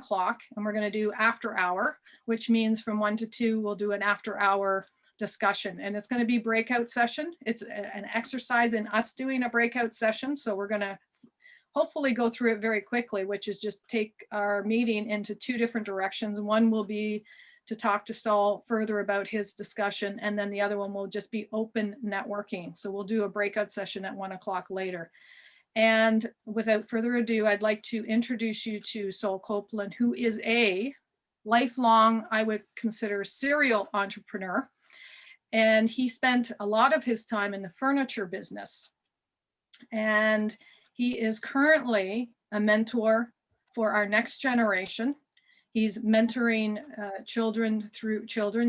o'clock, and we're going to do after hour, which means from 1 to 2, we'll do an after hour discussion. And it's going to be breakout session. It's an exercise in us doing a breakout session. So we're going to hopefully go through it very quickly, which is just take our meeting into 2 different directions. One will be to talk to Saul further about his discussion, and then the other one will just be open networking. So we'll do a breakout session at 1 o'clock later. And without further ado, I'd like to introduce you to Saul Coplan, who is a lifelong, I would consider, serial entrepreneur. And he spent a lot of his time in the furniture business. And he is currently a mentor for our next generation. He's mentoring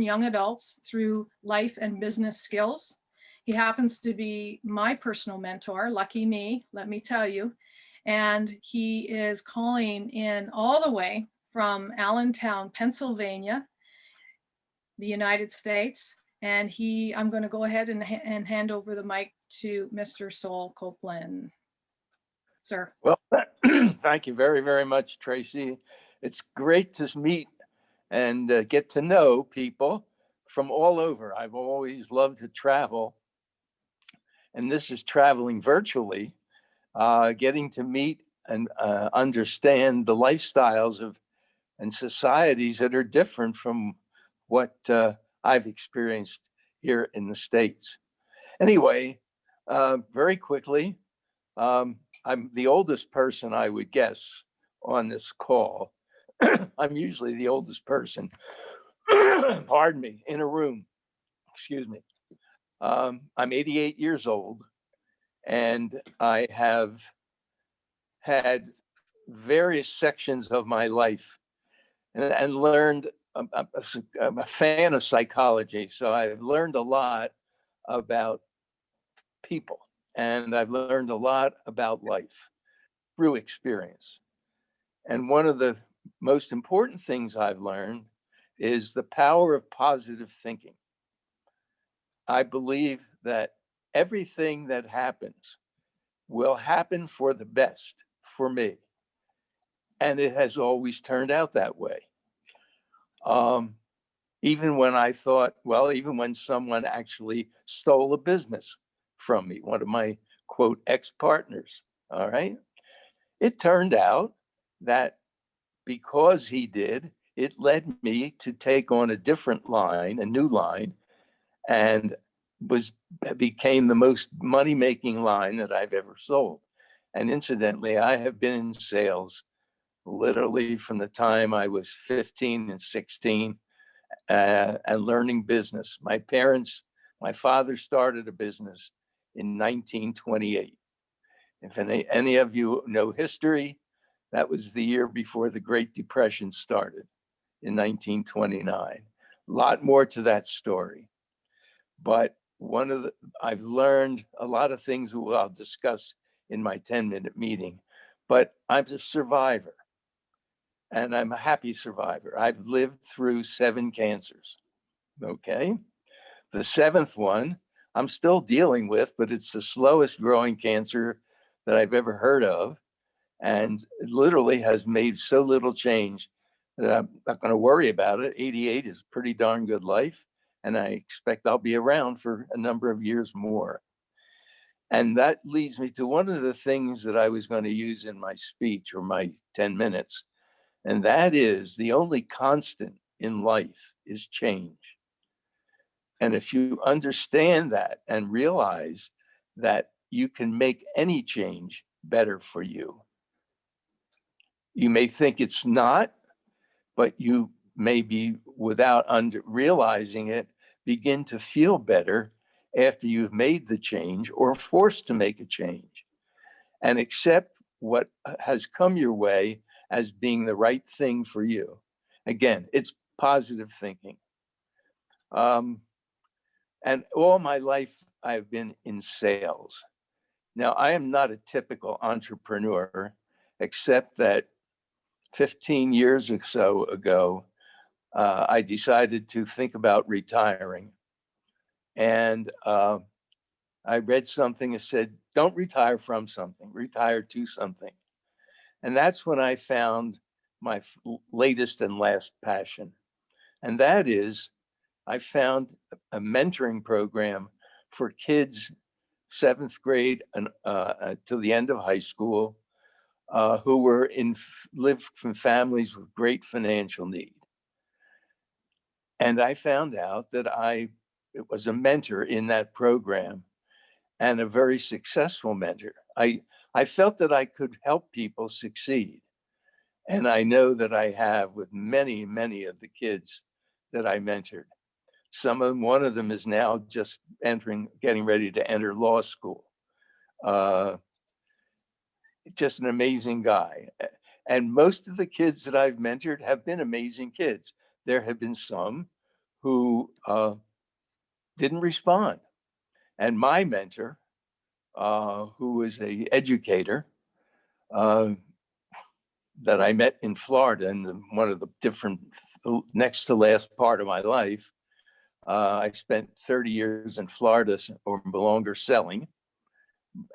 young adults through life and business skills. He happens to be my personal mentor, lucky me, let me tell you. And he is calling in all the way from Allentown, Pennsylvania, the United States. And I'm going to go ahead and hand over the mic to Mr. Saul Coplan. Sir. Well, thank you very, very much, Tracy. It's great to meet and get to know people from all over. I've always loved to travel, and this is traveling virtually, getting to meet and understand the lifestyles of and societies that are different from what I've experienced here in the States. Anyway, very quickly, I'm the oldest person, I would guess, on this call. I'm usually the oldest person, pardon me, in a room, excuse me. I'm 88 years old, and I have had various sections of my life and learned. I'm a fan of psychology, so I've learned a lot about people, and I've learned a lot about life through experience. And one of the most important things I've learned is the power of positive thinking. I believe that everything that happens will happen for the best for me. And it has always turned out that way. Even when I thought, even when someone actually stole a business from me, one of my quote ex-partners, all right? It turned out that because he did, it led me to take on a different line, a new line, and became the most money-making line that I've ever sold. And incidentally, I have been in sales literally from the time I was 15 and 16 and learning business. My father started a business in 1928. If any of you know history, that was the year before the Great Depression started in 1929. A lot more to that story. But I've learned a lot of things I'll discuss in my 10-minute meeting, but I'm a survivor, and I'm a happy survivor. I've lived through 7 cancers, okay? The 7th one I'm still dealing with, but it's the slowest growing cancer that I've ever heard of. And it literally has made so little change that I'm not going to worry about it. 88 is a pretty darn good life, and I expect I'll be around for a number of years more. And that leads me to one of the things that I was going to use in my speech or my 10 minutes, and that is the only constant in life is change. And if you understand that and realize that you can make any change better for you, you may think it's not, but you maybe, without realizing it, begin to feel better after you've made the change or forced to make a change, and accept what has come your way as being the right thing for you. Again, it's positive thinking. And all my life, I've been in sales. Now, I am not a typical entrepreneur, except that 15 years or so ago, I decided to think about retiring. And I read something that said, don't retire from something, retire to something. And that's when I found my latest and last passion. And that is, I found a mentoring program for kids 7th grade and to the end of high school who were lived from families with great financial need. And I found out that I was a mentor in that program and a very successful mentor. I felt that I could help people succeed. And I know that I have with many, many of the kids that I mentored. One of them is now just getting ready to enter law school. Just an amazing guy. And most of the kids that I've mentored have been amazing kids. There have been some who didn't respond. And my mentor, who was an educator that I met in Florida in one of the different next to last part of my life, I spent 30 years in Florida or longer selling.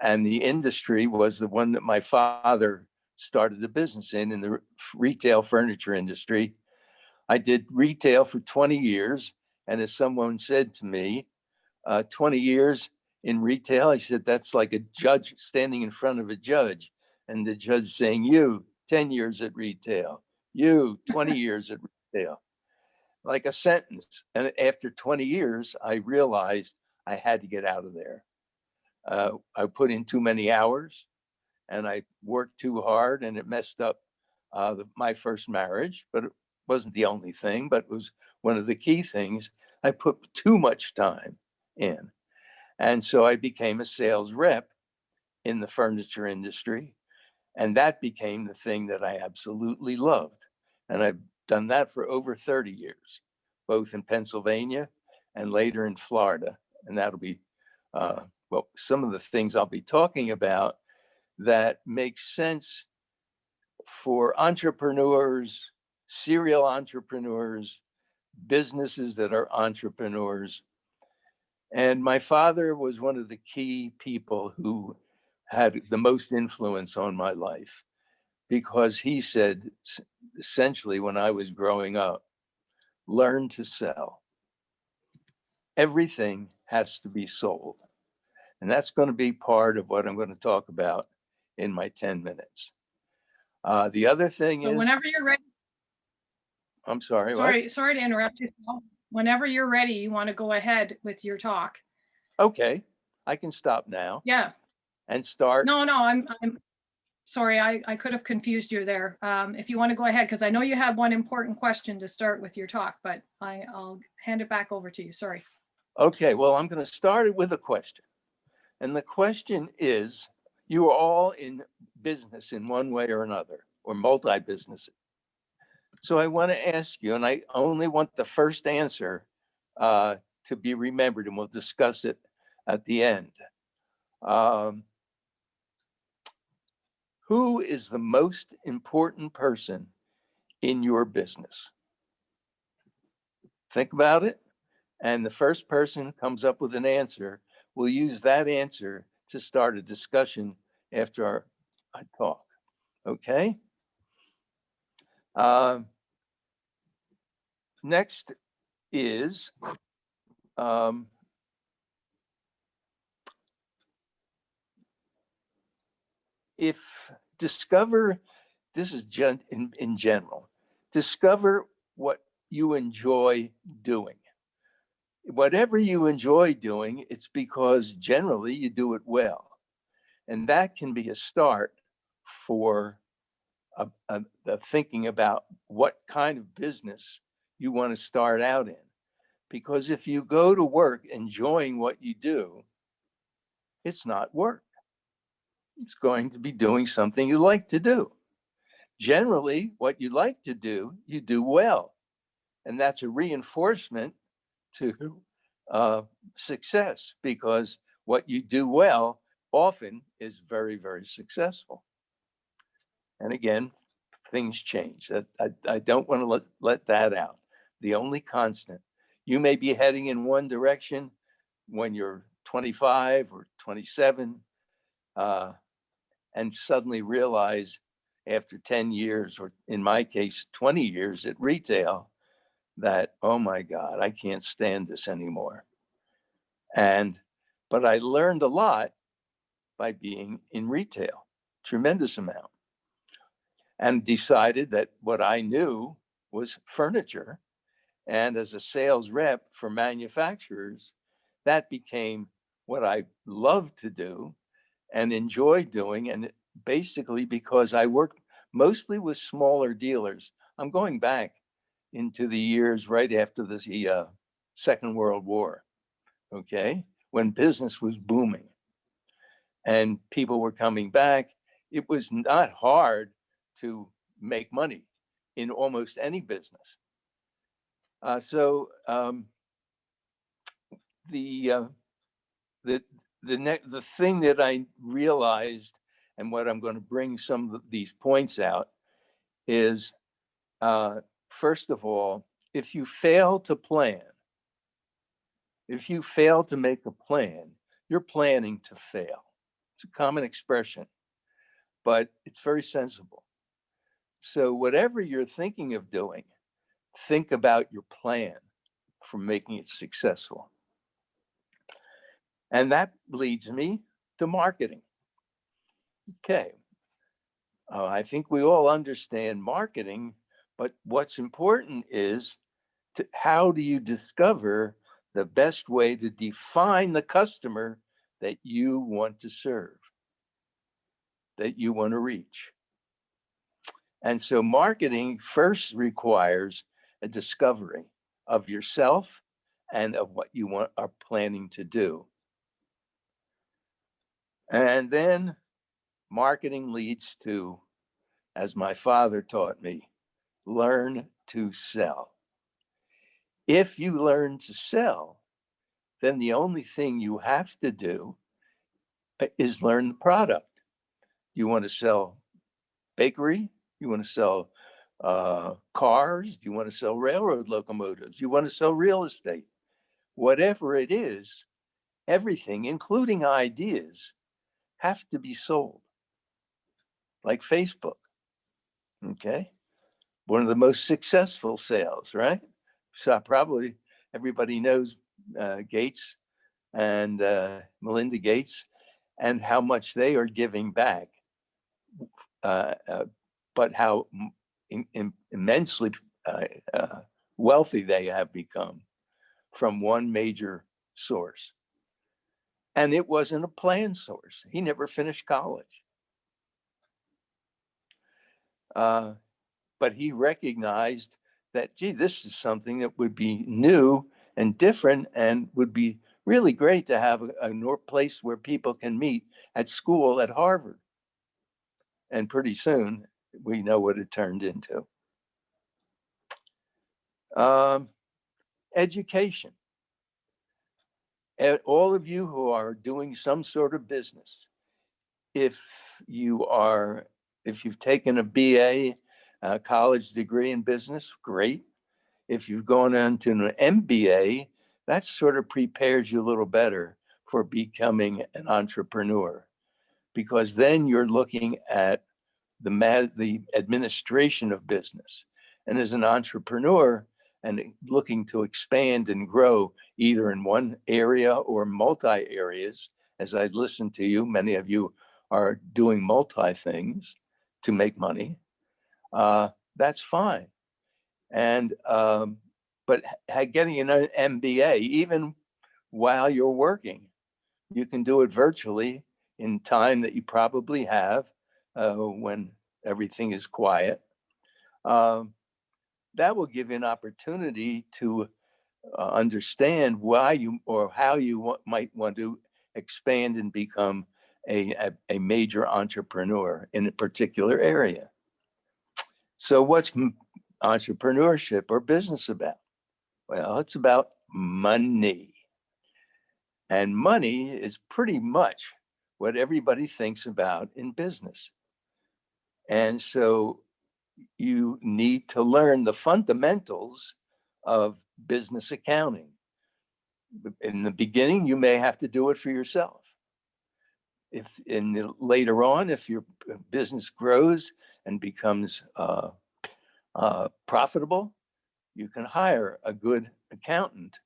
And the industry was the one that my father started a business in the retail furniture industry. I did retail for 20 years. And as someone said to me, 20 years in retail, I said, that's like a judge standing in front of a judge. And the judge saying, you, 10 years at retail, you, 20 years at retail, like a sentence. And after 20 years, I realized I had to get out of there. I put in too many hours and I worked too hard, and it messed up my first marriage, but it wasn't the only thing, but it was one of the key things. I put too much time in. And so I became a sales rep in the furniture industry. And that became the thing that I absolutely loved. And I've done that for over 30 years, both in Pennsylvania and later in Florida. And that'll be, some of the things I'll be talking about that make sense for entrepreneurs, serial entrepreneurs, businesses that are entrepreneurs. And my father was one of the key people who had the most influence on my life, because he said, essentially, when I was growing up, learn to sell. Everything has to be sold. And that's going to be part of what I'm going to talk about in my 10 minutes. The other thing So is, whenever you're ready, I'm sorry. sorry to interrupt you. Whenever you're ready, you want to go ahead with your talk. Okay, I can stop now Yeah. and start. No, I'm sorry. I could have confused you there. If you want to go ahead, because I know you have one important question to start with your talk, but I'll hand it back over to you. Sorry. Okay, well, I'm going to start it with a question. And the question is, you are all in business in one way or another, or multi-businesses. So I want to ask you, and I only want the first answer to be remembered, and we'll discuss it at the end. Who is the most important person in your business? Think about it. And the first person comes up with an answer. We'll use that answer to start a discussion after I talk. Okay? Next is this is in general, discover what you enjoy doing. Whatever you enjoy doing, it's because generally you do it well. And that can be a start for thinking about what kind of business you want to start out in. Because if you go to work enjoying what you do, it's not work. It's going to be doing something you like to do. Generally, what you like to do, you do well. And that's a reinforcement to success, because what you do well often is very, very successful. And again, things change. I don't want to let that out. The only constant, you may be heading in one direction when you're 25 or 27, and suddenly realize after 10 years, or in my case, 20 years at retail, that, oh my God, I can't stand this anymore. But I learned a lot by being in retail, tremendous amount, and decided that what I knew was furniture. And as a sales rep for manufacturers, that became what I loved to do and enjoyed doing. And basically, because I worked mostly with smaller dealers, I'm going back into the years right after the Second World War, okay, when business was booming and people were coming back. It was not hard to make money in almost any business. So the uh, the the thing that I realized, and what I'm going to bring some of these points out, is first of all, if you fail to plan, if you fail to make a plan, you're planning to fail. It's a common expression, but it's very sensible. So whatever you're thinking of doing, think about your plan for making it successful. And that leads me to marketing. Okay. I think we all understand marketing, but what's important is how do you discover the best way to define the customer that you want to serve, that you want to reach. And so marketing first requires a discovery of yourself and of what you are planning to do. And then marketing leads to, as my father taught me, learn to sell. If you learn to sell, then the only thing you have to do is learn the product. You want to sell bakery? You want to sell cars? You want to sell railroad locomotives? You want to sell real estate? Whatever it is, everything, including ideas, have to be sold. Like Facebook, okay? One of the most successful sales, right? So probably everybody knows Gates and Melinda Gates and how much they are giving back, but how immensely wealthy they have become from one major source. And it wasn't a planned source. He never finished college. But he recognized that, gee, this is something that would be new and different and would be really great to have a place where people can meet at school at Harvard. And pretty soon, we know what it turned into. Education. And all of you who are doing some sort of business, if you've taken a BA, a college degree in business, great. If you've gone into an MBA, that sort of prepares you a little better for becoming an entrepreneur, because then you're looking at the administration of business. And as an entrepreneur and looking to expand and grow either in one area or multi areas, as I listen to you, many of you are doing multi things to make money. That's fine. And but getting an MBA, even while you're working, you can do it virtually in time that you probably have when everything is quiet. That will give you an opportunity to understand why you or how you might want to expand and become a major entrepreneur in a particular area. So what's entrepreneurship or business about? Well, it's about money. And money is pretty much what everybody thinks about in business. And so you need to learn the fundamentals of business accounting. In the beginning, you may have to do it for yourself. later on, if your business grows and becomes profitable, you can hire a good accountant,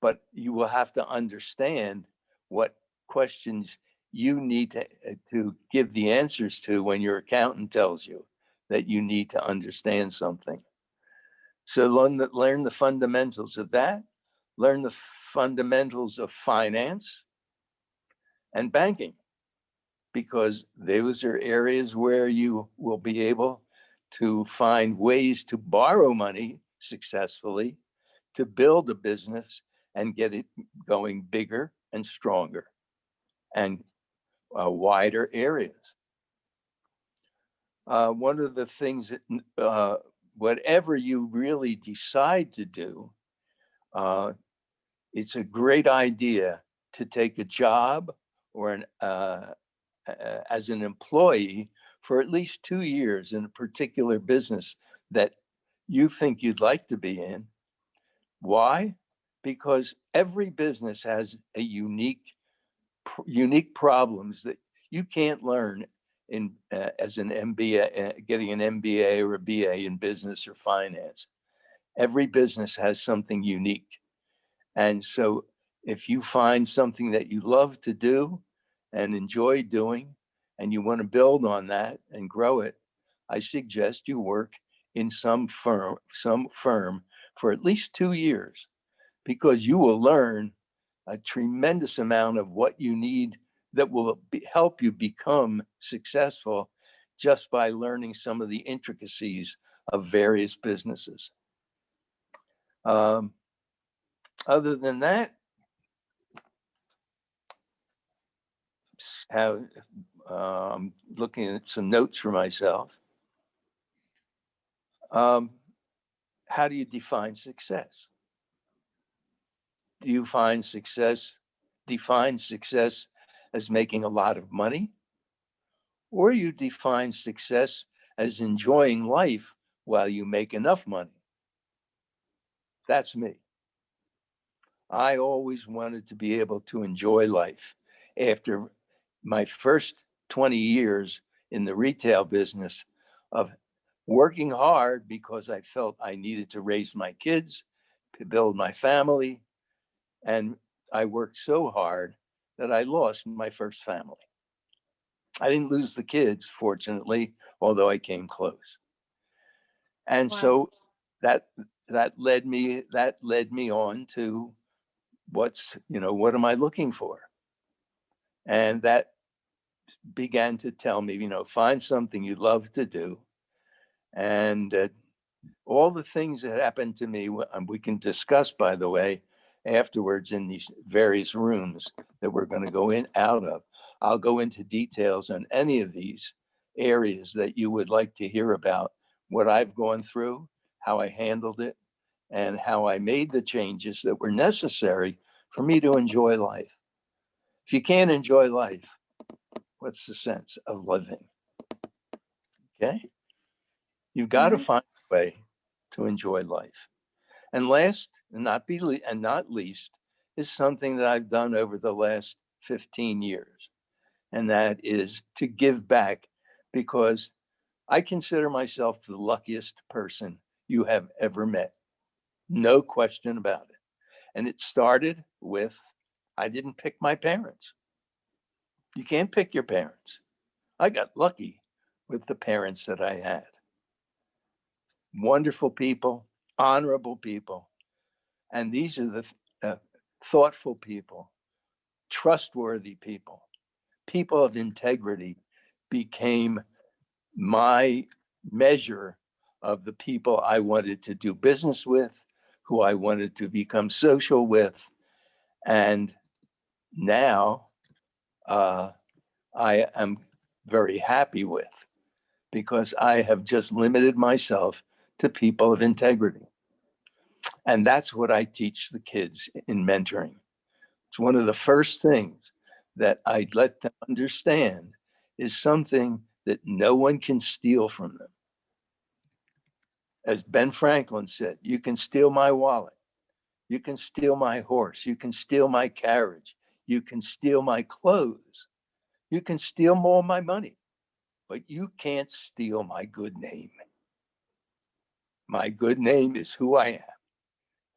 but you will have to understand what questions you need to give the answers to when your accountant tells you that you need to understand something. So learn the fundamentals of that, learn the fundamentals of finance and banking, because those are areas where you will be able to find ways to borrow money successfully, to build a business and get it going bigger and stronger and wider areas. One of the things that, whatever you really decide to do, it's a great idea to take a job or as an employee for at least 2 years in a particular business that you think you'd like to be in. Why? Because every business has a unique problems that you can't learn in as an MBA, getting an MBA or a BA in business or finance. Every business has something unique. And so if you find something that you love to do and enjoy doing, and you want to build on that and grow it, I suggest you work in some firm for at least 2 years, because you will learn a tremendous amount of what you need that will help you become successful just by learning some of the intricacies of various businesses. Other than that, I'm looking at some notes for myself. How do you define success? Do you define success as making a lot of money? Or you define success as enjoying life while you make enough money? That's me. I always wanted to be able to enjoy life. After my first 20 years in the retail business of working hard because I felt I needed to raise my kids, to build my family, and I worked so hard that I lost my first family. I didn't lose the kids, fortunately, although I came close. And Wow. so that led me on to what am I looking for? And that began to tell me, find something you love to do. And all the things that happened to me, we can discuss, by the way, afterwards in these various rooms that we're going to go out of. I'll go into details on any of these areas that you would like to hear about, what I've gone through, how I handled it, and how I made the changes that were necessary for me to enjoy life. If you can't enjoy life, what's the sense of living? Okay? You've got to find a way to enjoy life. And last and not least is something that I've done over the last 15 years. And that is to give back, because I consider myself the luckiest person you have ever met. No question about it. And it started with, I didn't pick my parents. You can't pick your parents. I got lucky with the parents that I had. Wonderful people, honorable people. And these are the thoughtful people, trustworthy people, people of integrity became my measure of the people I wanted to do business with, who I wanted to become social with. And now I am very happy with, because I have just limited myself to people of integrity. And that's what I teach the kids in mentoring. It's one of the first things that I let them understand is something that no one can steal from them. As Ben Franklin said, you can steal my wallet, you can steal my horse, you can steal my carriage, you can steal my clothes, You can steal all my money, but you can't steal my good name. My good name is who I am.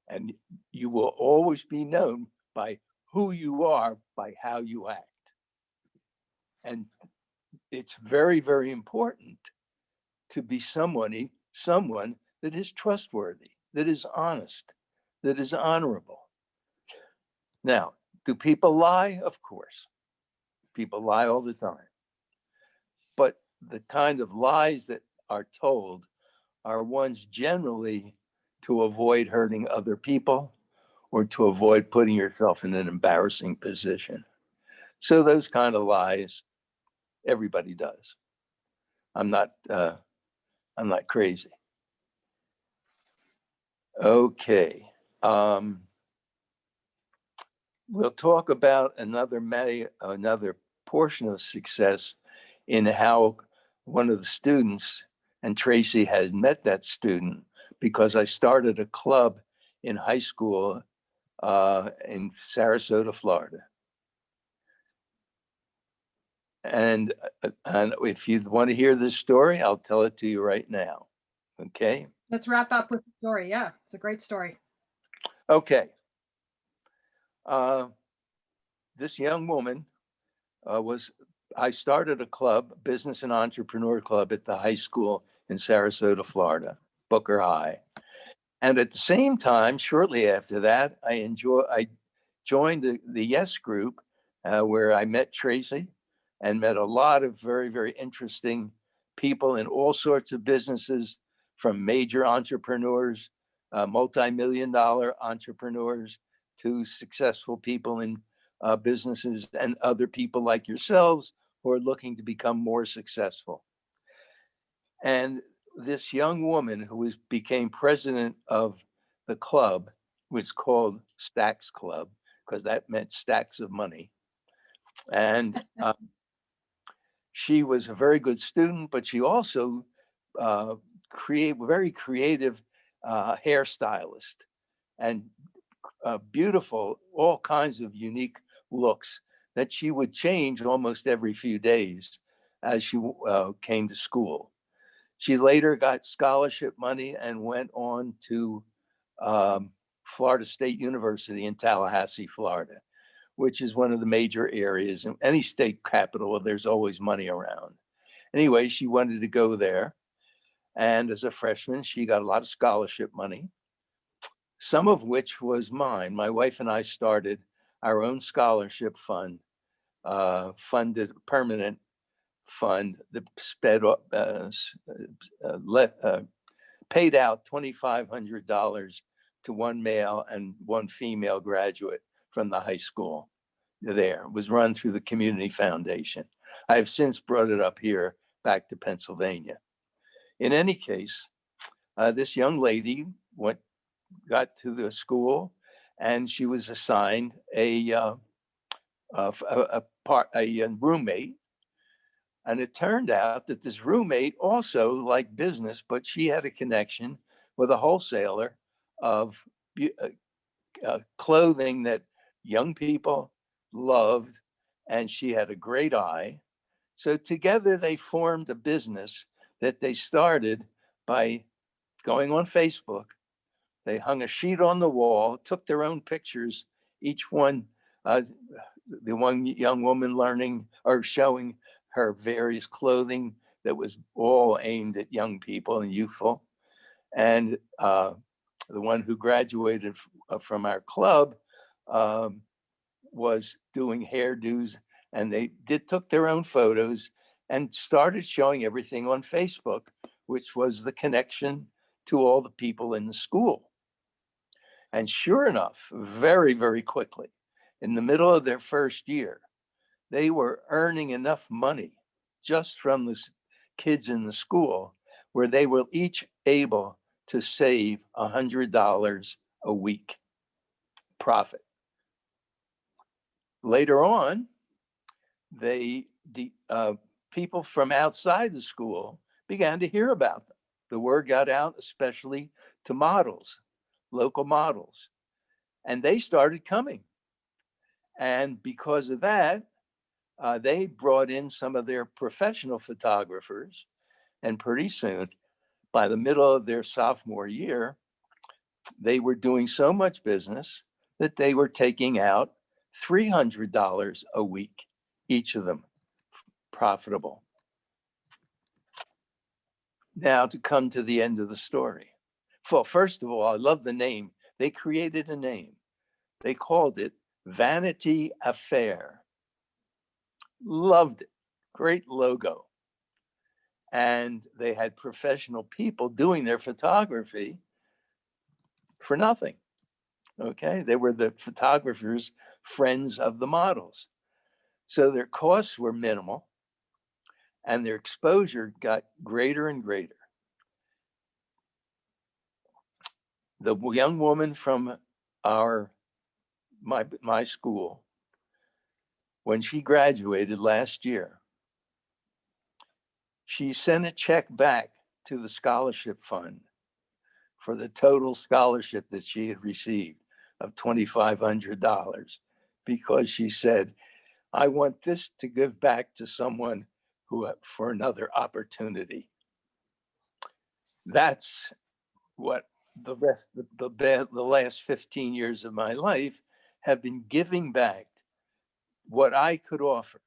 And you will always be known by who you are, by how you act. And it's very, very important to be someone that is trustworthy, that is honest, that is honorable. Now, do people lie? Of course. People lie all the time. But the kind of lies that are told are ones generally to avoid hurting other people or to avoid putting yourself in an embarrassing position. So those kind of lies, everybody does. I'm not crazy. Okay. We'll talk about another portion of success in how one of the students, and Tracy had met that student because I started a club in high school in Sarasota, Florida. And if you want to hear this story, I'll tell it to you right now. Okay. Let's wrap up with the story. Yeah, it's a great story. Okay. This young woman I started a club, business and entrepreneur club at the high school in Sarasota, Florida, Booker High. And at the same time, shortly after that, I joined the Yes Group, where I met Tracy and met a lot of very, very interesting people in all sorts of businesses, from major entrepreneurs, multi-million-dollar entrepreneurs, to successful people in businesses, and other people like yourselves who are looking to become more successful. And this young woman who became president of the club, was called Stacks Club, because that meant stacks of money. And she was a very good student, but she also very creative hairstylist, and beautiful, all kinds of unique looks that she would change almost every few days as she came to school. She later got scholarship money and went on to Florida State University in Tallahassee, Florida, which is one of the major areas. In any state capital, there's always money around. Anyway, she wanted to go there. And as a freshman, she got a lot of scholarship money, some of which was mine. My wife and I started our own scholarship fund, funded permanent fund that paid out $2,500 to one male and one female graduate from the high school there. It was run through the community foundation. I have since brought it up here back to Pennsylvania. In any case, this young lady got to the school, and she was assigned a roommate. And it turned out that this roommate also liked business, but she had a connection with a wholesaler of clothing that young people loved, and she had a great eye. So together they formed a business that they started by going on Facebook. They hung a sheet on the wall, took their own pictures, each one, the one young woman learning or showing her various clothing that was all aimed at young people and youthful. And the one who graduated from our club was doing hairdos, and they took their own photos and started showing everything on Facebook, which was the connection to all the people in the school. And sure enough, very, very quickly, in the middle of their first year, they were earning enough money just from the kids in the school where they were each able to save $100 a week profit. Later on, people from outside the school began to hear about them. The word got out, especially to models, local models, and they started coming. And because of that, they brought in some of their professional photographers, and pretty soon, by the middle of their sophomore year, they were doing so much business that they were taking out $300 a week, each of them, profitable. Now to come to the end of the story. Well, first of all, I love the name. They created a name. They called it Vanity Affair. Loved it. Great logo. And they had professional people doing their photography for nothing. Okay. They were the photographers, friends of the models. So their costs were minimal and their exposure got greater and greater. The young woman from my school, when she graduated last year, she sent a check back to the scholarship fund for the total scholarship that she had received of $2,500 because she said, I want this to give back to someone who for another opportunity. That's what the last 15 years of my life have been giving back what I could offer: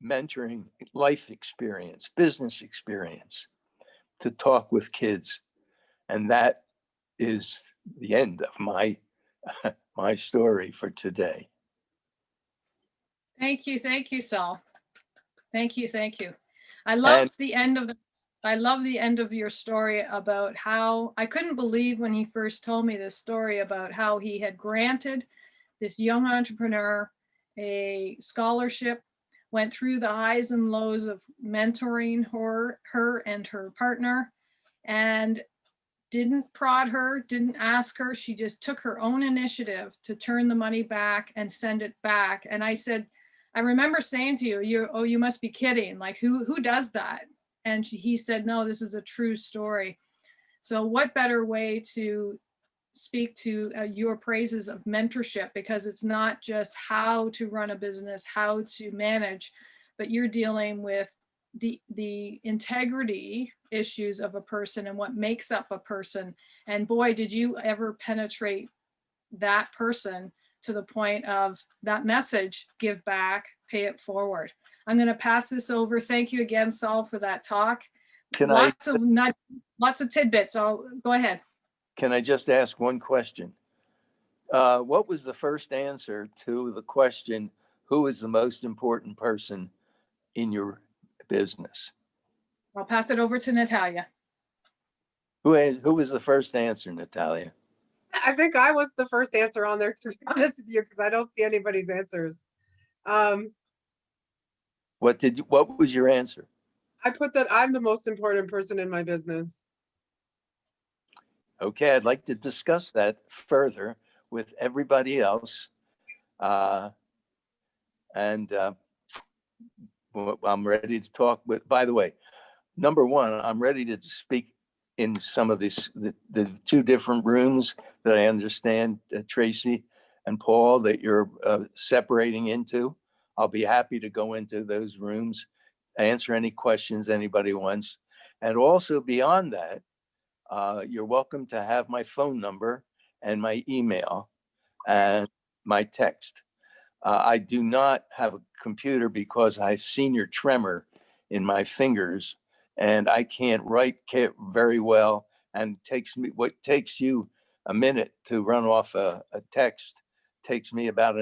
mentoring, life experience, business experience, to talk with kids. And that is the end of my my story for today. Thank you, Saul. Thank you. I And love the end of your story about how I couldn't believe when he first told me this story about how he had granted this young entrepreneur a scholarship, went through the highs and lows of mentoring her and her partner, and didn't prod her, didn't ask her. She just took her own initiative to turn the money back and send it back. And I said, I remember saying to you, you must be kidding. Like, who does that? And he said, no, this is a true story. So what better way to speak to your praises of mentorship, because it's not just how to run a business, how to manage, but you're dealing with the integrity issues of a person and what makes up a person. And boy, did you ever penetrate that person to the point of that message: give back, pay it forward. I'm going to pass this over. Thank you again, Saul, for that talk. Lots of tidbits. I'll go ahead. Can I just ask one question? What was the first answer to the question, who is the most important person in your business? I'll pass it over to Natalia. Who was the first answer, Natalia? I think I was the first answer on there, to be honest with you, because I don't see anybody's answers. What was your answer? I put that I'm the most important person in my business. Okay, I'd like to discuss that further with everybody else. I'm ready to talk with, by the way, number one, I'm ready to speak in some of the two different rooms that I understand, Tracy and Paul, that you're separating into. I'll be happy to go into those rooms, answer any questions anybody wants. And also beyond that, you're welcome to have my phone number and my email and my text. I do not have a computer because I've senior tremor in my fingers and I can't write very well. And what takes you a minute to run off a text takes me about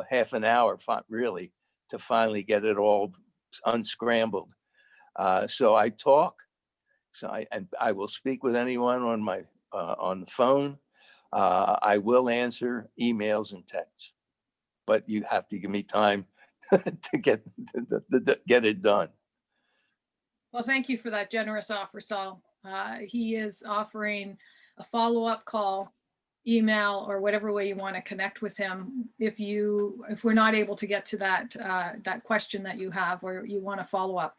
half an hour, really, to finally get it all unscrambled. So I talk. I will speak with anyone on the phone. I will answer emails and texts, but you have to give me time to get it done. Well, thank you for that generous offer, Saul. He is offering a follow-up call, email, or whatever way you want to connect with him if we're not able to get to that question that you have or you want to follow up.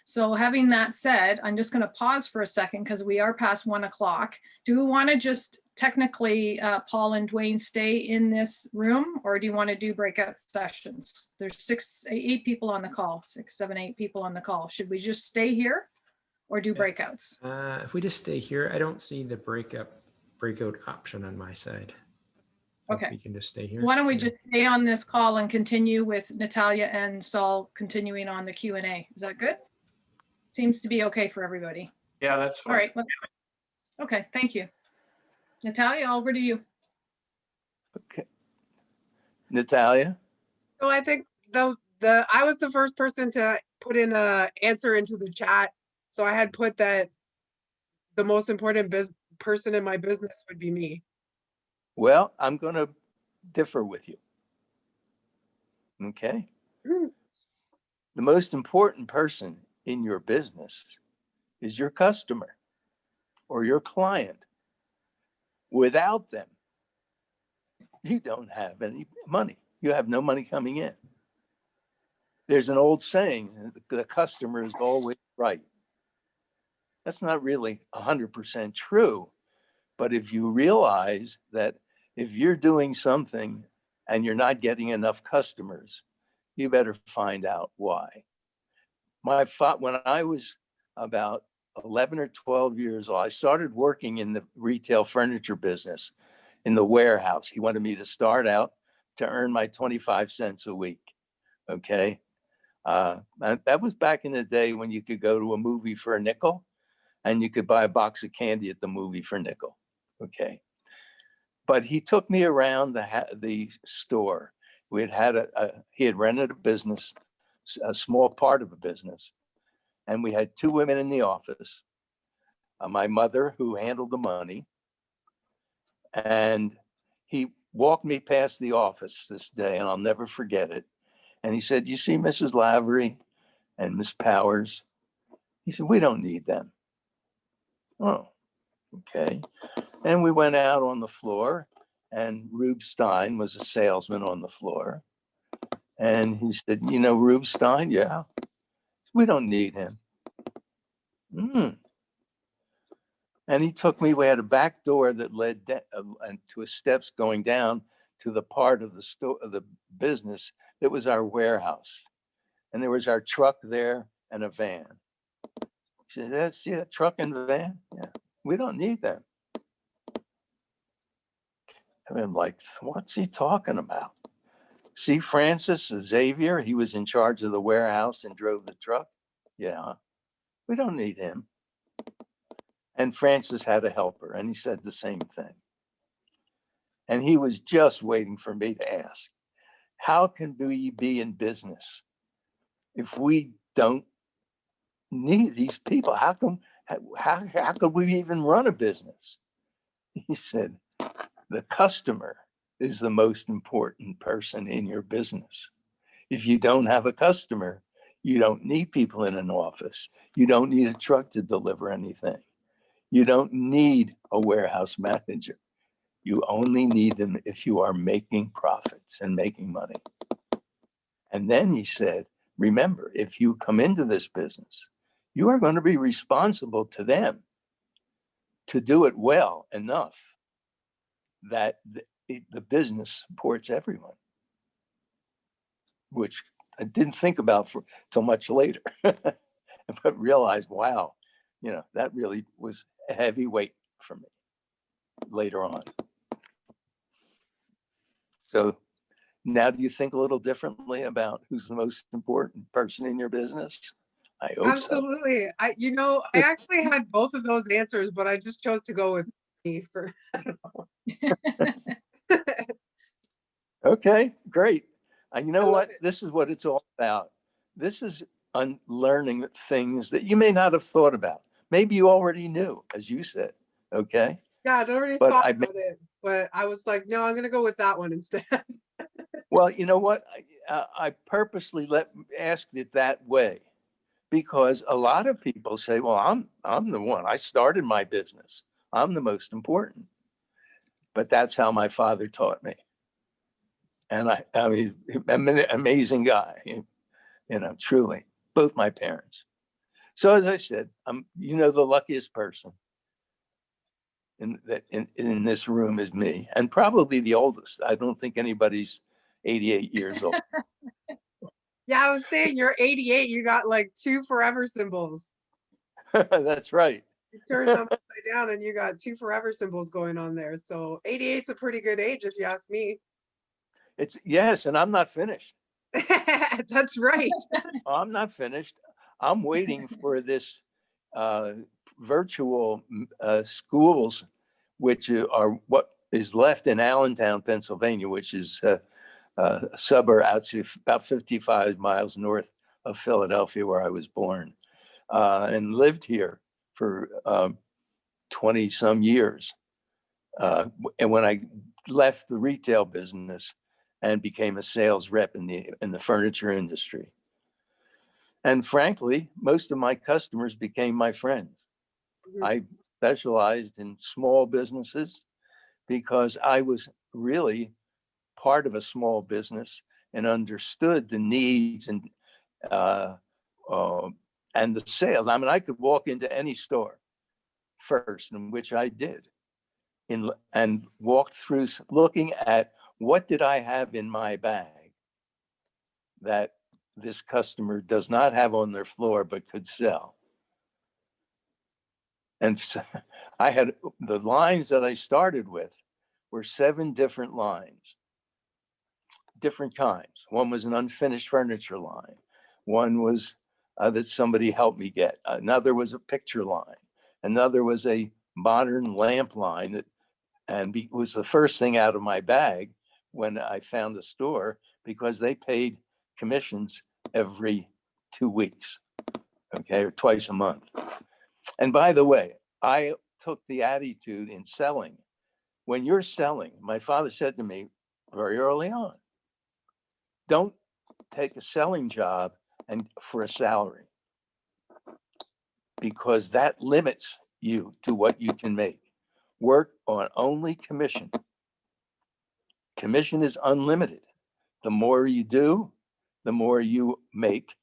So having that said, I'm just going to pause for a second because we are past 1 o'clock. Do we want to just technically, Paul and Dwayne, stay in this room, or do you want to do breakout sessions? There's 8 people on the call, 6, 7, 8 people on the call. Should we just stay here or do breakouts? If we just stay here, I don't see the breakout option on my side. So Okay. we can just stay here. So why don't we Yeah. just stay on this call and continue with Natalia and Saul continuing on the Q&A? Is that good? Seems to be okay for everybody. Yeah, that's All right. Okay, thank you. Natalia, over to you. Okay. Natalia? So I think I was the first person to put in a answer into the chat. So I had put that the most important person in my business would be me. Well, I'm going to differ with you. Okay. Mm. The most important person in your business is your customer or your client. Without them, you don't have any money. You have no money coming in. There's an old saying, the customer is always right. That's not really 100% true. But if you realize that if you're doing something and you're not getting enough customers, you better find out why. When I was about 11 or 12 years old, I started working in the retail furniture business in the warehouse. He wanted me to start out to earn my 25 cents a week. Okay. That was back in the day when you could go to a movie for a nickel and you could buy a box of candy at the movie for a nickel. Okay. But he took me around the store. He had rented a business, a small part of a business. And we had 2 women in the office, my mother who handled the money. And he walked me past the office this day, and I'll never forget it. And he said, "You see Mrs. Lavery and Miss Powers?" He said, "We don't need them." Oh, okay. And we went out on the floor, and Rube Stein was a salesman on the floor. And he said, "You know Rube Stein?" "Yeah." "We don't need him." And he took me, we had a back door that led to a steps going down to the part of the store, of the business that was our warehouse. And there was our truck there and a van. He said, "That's a truck and a van? Yeah, we don't need them." And I'm like, what's he talking about? See Francis Xavier, he was in charge of the warehouse and drove the truck. Yeah, we don't need him. And Francis had a helper, and he said the same thing. And he was just waiting for me to ask, how can we be in business if we don't need these people? How could we even run a business? He said, the customer is the most important person in your business. If you don't have a customer, you don't need people in an office. You don't need a truck to deliver anything. You don't need a warehouse manager. You only need them if you are making profits and making money. And then he said, remember, if you come into this business, you are going to be responsible to them to do it well enough that the business supports everyone, which I didn't think about till much later, but realized, wow, that really was a heavy weight for me later on. So now do you think a little differently about who's the most important person in your business? I hope Absolutely. so. I actually had both of those answers, but I just chose to go with me for. Okay, great. And you know what? This is what it's all about. This is unlearning things that you may not have thought about. Maybe you already knew, as you said. Okay. Yeah, I'd already But thought about it, but I was like, no, I'm gonna go with that one instead. Well, you know what? I purposely asked it that way because a lot of people say, "Well, I'm the one. I started my business. I'm the most important." But that's how my father taught me, and I mean, I'm an amazing guy. Truly, both my parents. So as I said, I'm, the luckiest person in this room is me, and probably the oldest. I don't think anybody's 88 years old. Yeah, I was saying you're 88. You got like 2 forever symbols. That's right. You turn them upside down and you got 2 forever symbols going on there. So 88's a pretty good age if you ask me. It's yes, and I'm not finished. That's right. I'm not finished. I'm waiting for this virtual schools, which are what is left in Allentown, Pennsylvania, which is a suburb about 55 miles north of Philadelphia, where I was born, and lived here for 20 some years. And when I left the retail business and became a sales rep in the furniture industry. And frankly, most of my customers became my friends. Mhm. I specialized in small businesses because I was really part of a small business and understood the needs uh, uh, and the sales. I mean, I could walk into any store first, in which I did, and walked through looking at what did I have in my bag that this customer does not have on their floor but could sell. And so I had the lines that I started with were 7 different lines, different kinds. One was an unfinished furniture line. One was that somebody helped me get. Another was a picture line. Another was a modern lamp line that was the first thing out of my bag when I found the store, because they paid commissions every 2 weeks, okay, or twice a month. And by the way, I took the attitude in selling. When you're selling, my father said to me very early on, don't take a selling job and for a salary, because that limits you to what you can make. Work on only commission. Commission is unlimited. The more you do, the more you make,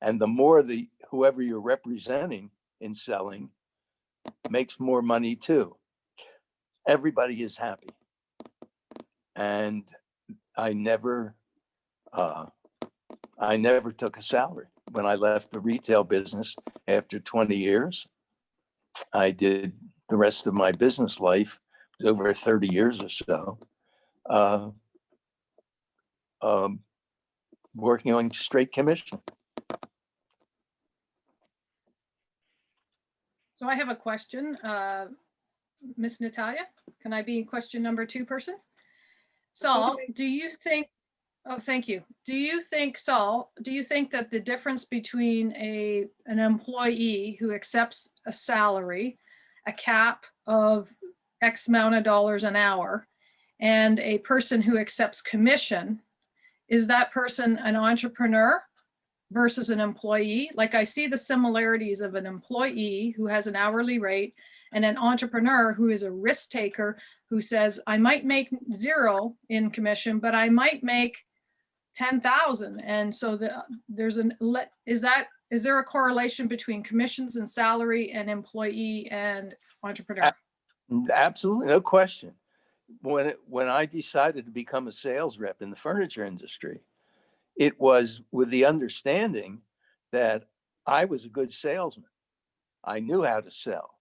and the more whoever you're representing in selling makes more money too. Everybody is happy. And I never took a salary. When I left the retail business after 20 years, I did the rest of my business life, over 30 years or so, uh, working on straight commission. So I have a question, Miss Natalia. Can I be question number 2 person? Saul, do you think, oh, thank you. Do you think, Saul, do you think that the difference between an employee who accepts a salary, a cap of X amount of dollars an hour, and a person who accepts commission, is that person an entrepreneur versus an employee? Like, I see the similarities of an employee who has an hourly rate and an entrepreneur who is a risk taker, who says, I might make 0 in commission, but I might make 10,000. And so is there a correlation between commissions and salary and employee and entrepreneur? Absolutely, no question. When I decided to become a sales rep in the furniture industry, it was with the understanding that I was a good salesman. I knew how to sell.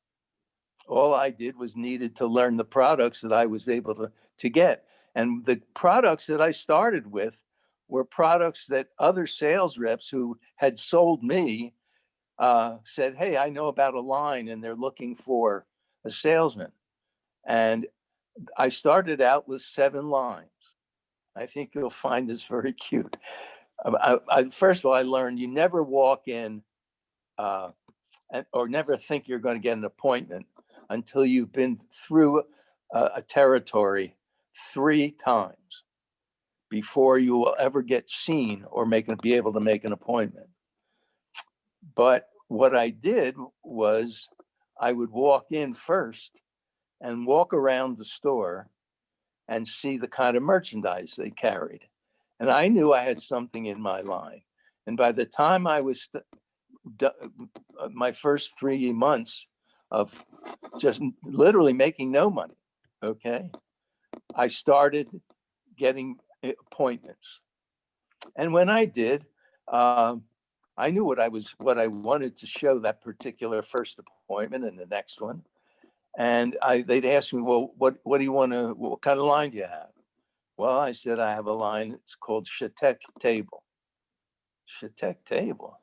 All I did was needed to learn the products that I was able to get. And the products that I started with were products that other sales reps who had sold me said, hey, I know about a line and they're looking for a salesman. And I started out with 7 lines. I think you'll find this very cute. First of all, I learned you never walk in or never think you're going to get an appointment until you've been through a territory 3 times before you will ever get seen or be able to make an appointment. But what I did was I would walk in first and walk around the store and see the kind of merchandise they carried. And I knew I had something in my line. And by the time I was my first 3 months of just literally making no money. Okay. I started getting appointments. And when I did, I knew what I wanted to show that particular first appointment and the next one. And they'd ask me, well, what do you want to, what kind of line do you have? Well, I said, I have a line, it's called Shatek Table. Shatek Table?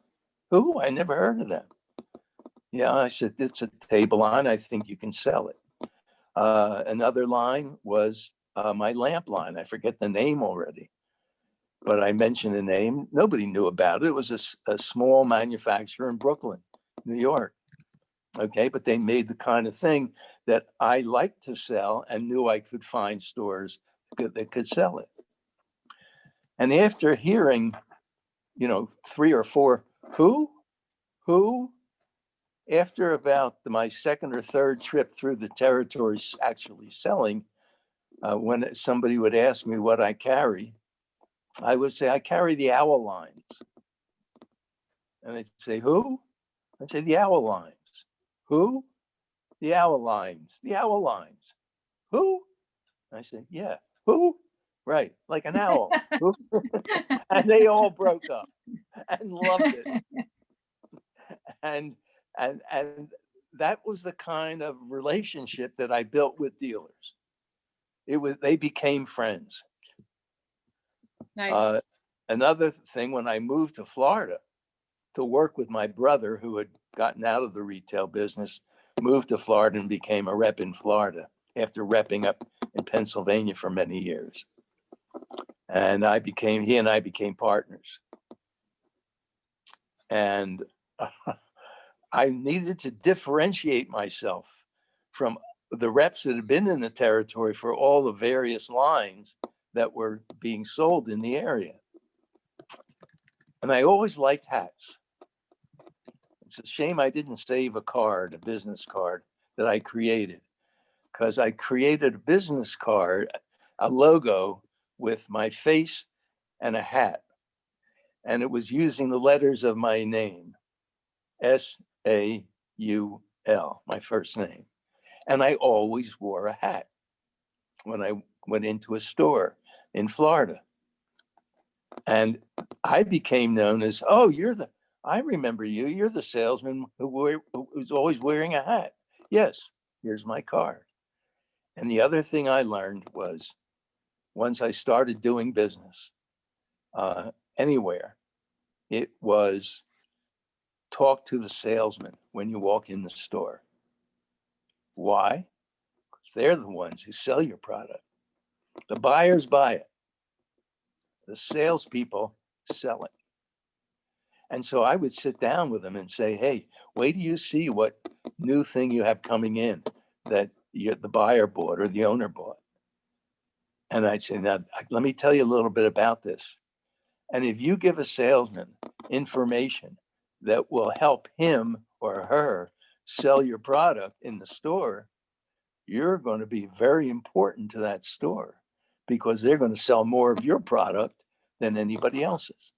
Who? I never heard of them. Yeah, I said, it's a table line. I think you can sell it. Another line was my lamp line. I forget the name already, but I mentioned the name. Nobody knew about it. It was a small manufacturer in Brooklyn, New York. Okay, but they made the kind of thing that I liked to sell and knew I could find stores that could sell it. And after hearing, 3 or 4, who, after about my second or third trip through the territories actually selling, when somebody would ask me what I carry, I would say, I carry the owl lines. And they'd say, who? I'd say, the owl lines. Who? The owl lines. The owl lines. Who? I said, yeah. Who? Right, like an owl. Who? And they all broke up and loved it. And that was the kind of relationship that I built with dealers. They became friends. Nice. Another thing, when I moved to Florida to work with my brother, who had gotten out of the retail business, moved to Florida and became a rep in Florida after repping up in Pennsylvania for many years. And he and I became partners. And I needed to differentiate myself from the reps that had been in the territory for all the various lines that were being sold in the area. And I always liked hats. It's a shame I didn't save a business card that I created, because I created a business card, a logo with my face and a hat. And it was using the letters of my name, S-A-U-L, my first name. And I always wore a hat when I went into a store in Florida. And I became known as, oh, I remember you. You're the salesman who's always wearing a hat. Yes, here's my card. And the other thing I learned was, once I started doing business anywhere, it was talk to the salesman when you walk in the store. Why? Because they're the ones who sell your product. The buyers buy it. The salespeople sell it. And so I would sit down with them and say, hey, wait till you see what new thing you have coming in that the buyer bought or the owner bought. And I'd say, now, let me tell you a little bit about this. And if you give a salesman information that will help him or her sell your product in the store, you're going to be very important to that store, because they're going to sell more of your product than anybody else's.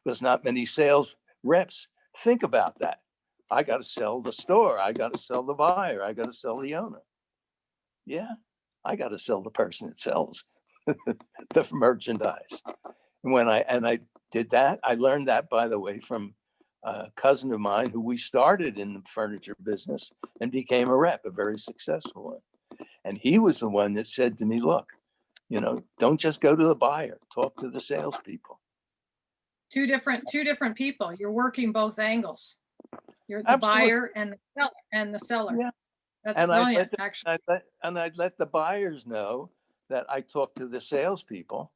Because not many sales reps think about that. I got to sell the store. I got to sell the buyer. I got to sell the owner. Yeah, I got to sell the person that sells the merchandise. And when I did that, I learned that, by the way, from a cousin of mine who we started in the furniture business and became a rep, a very successful one. And he was the one that said to me, look, don't just go to the buyer, talk to the salespeople. Two different people. You're working both angles. You're the Absolutely. buyer and the seller. Yeah. That's And brilliant, actually. I'd let the buyers know that I talked to the salespeople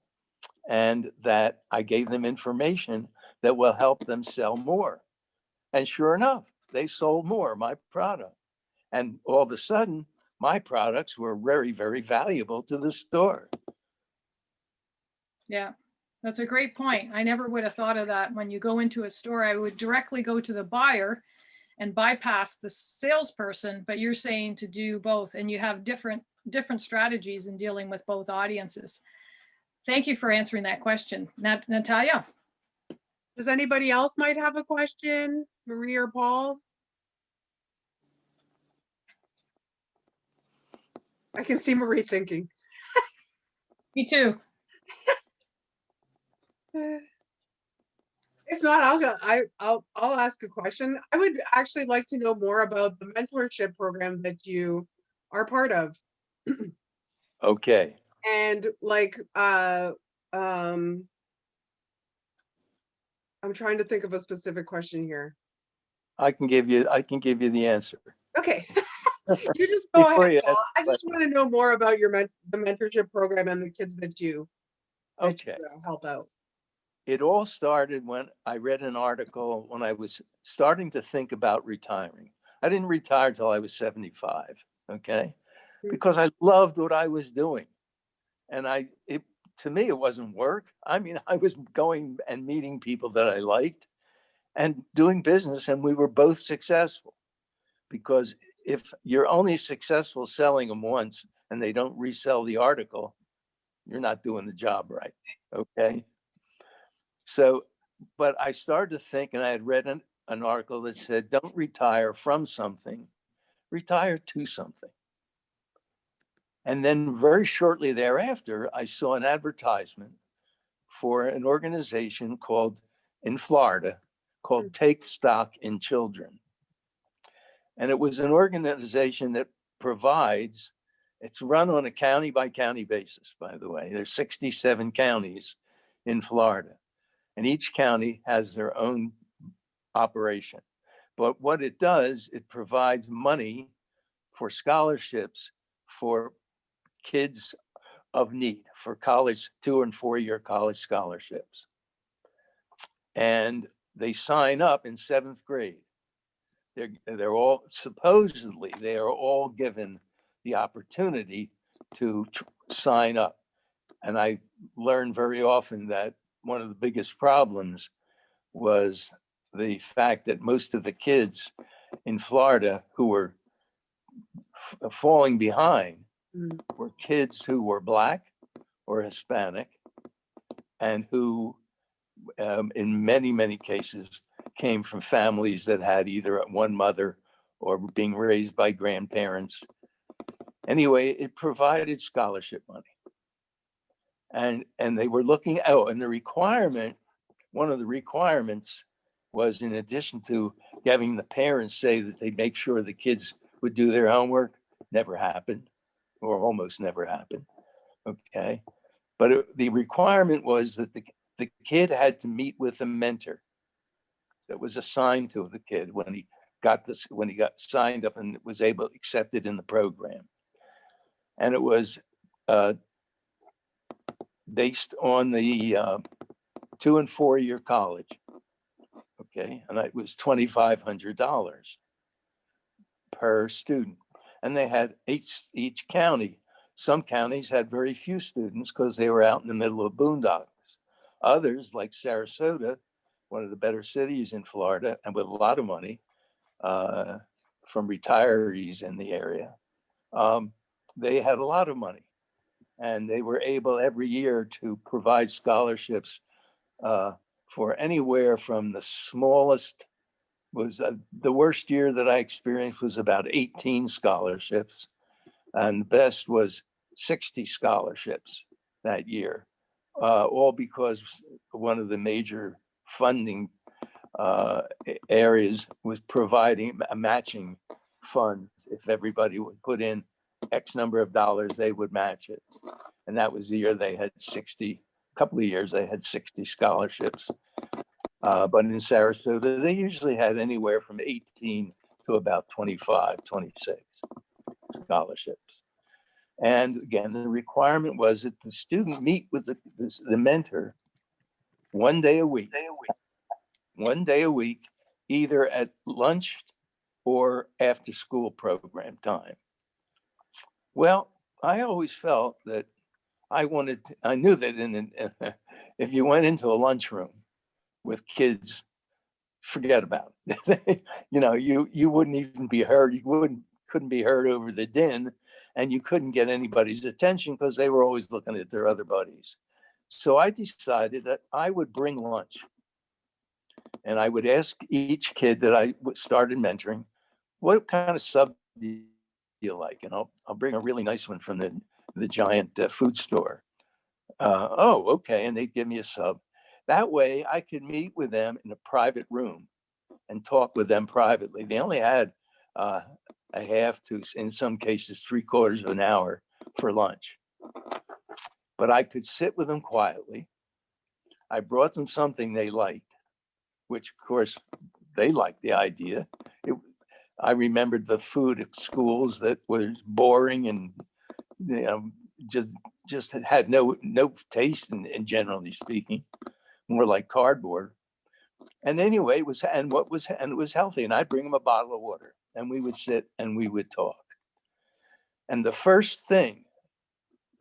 and that I gave them information that will help them sell more. And sure enough, they sold more of my product. And all of a sudden, my products were very, very valuable to the store. Yeah, that's a great point. I never would have thought of that. When you go into a store, I would directly go to the buyer and bypass the salesperson, but you're saying to do both, and you have different strategies in dealing with both audiences. Thank you for answering that question. Natalia. Does anybody else might have a question? Marie or Paul? I can see Marie thinking. Me too. If not, I'll ask a question. I would actually like to know more about the mentorship program that you are part of. Okay. And like I'm trying to think of a specific question here. I can give you the answer. Okay. You just go Before ahead, you Paul. ask I the just want to know more about your the mentorship program and the kids that you Okay. help out. It all started when I read an article when I was starting to think about retiring. I didn't retire till I was 75, okay? Because I loved what I was doing. And to me, it wasn't work. I mean, I was going and meeting people that I liked and doing business, and we were both successful. Because if you're only successful selling them once and they don't resell the article, you're not doing the job right, okay? So, but I started to think, and I had read an article that said, don't retire from something, retire to something. And then very shortly thereafter, I saw an advertisement for an organization in Florida called Take Stock in Children. And it was an organization that it's run on a county by county basis, by the way. There's 67 counties in Florida, and each county has their own operation. But what it does, it provides money for scholarships for kids of need, for college, 2 and 4 year college scholarships. And they sign up in 7th grade. They're all supposedly, they are all given the opportunity to sign up. And I learned very often that one of the biggest problems was the fact that most of the kids in Florida who were falling behind were kids who were Black or Hispanic, and who in many, many cases came from families that had either one mother or were being raised by grandparents. Anyway, it provided scholarship money. And they were looking out, and one of the requirements was, in addition to having the parents say that they make sure the kids would do their homework, never happened, or almost never happened. Okay. But the requirement was that the kid had to meet with a mentor that was assigned to the kid when he got signed up and was accepted in the program. And it was based on the 2 and 4 year college. Okay. And it was $2,500 per student. And they had each county. Some counties had very few students because they were out in the middle of boondocks. Others, like Sarasota, one of the better cities in Florida, and with a lot of money from retirees in the area, they had a lot of money. And they were able every year to provide scholarships for anywhere from the smallest, the worst year that I experienced was about 18 scholarships. And the best was 60 scholarships that year, all because one of the major funding areas was providing a matching fund. If everybody would put in X number of dollars, they would match it. And that was the year they had 60, a couple of years they had 60 scholarships. But in Sarasota, they usually had anywhere from 18 to about 25, 26 scholarships. And again, the requirement was that the student meet with the mentor 1 day a week, either at lunch or after school program time. Well, I always felt that I knew that if you went into a lunchroom with kids, forget about it. You wouldn't even be heard. You couldn't be heard over the din, and you couldn't get anybody's attention because they were always looking at their other buddies. So I decided that I would bring lunch And I would ask each kid that I started mentoring, what kind of sub do you like? And I'll bring a really nice one from the giant food store. Oh, okay. And they'd give me a sub. That way I could meet with them in a private room and talk with them privately. They only had a half to, in some cases, 3/4 of an hour for lunch. But I could sit with them quietly. I brought them something they liked, which of course they liked the idea. I remembered the food at schools that was boring and just had no taste, and generally speaking, more like cardboard. And anyway, it was healthy. And I'd bring them a bottle of water, and we would sit and we would talk. And the first thing,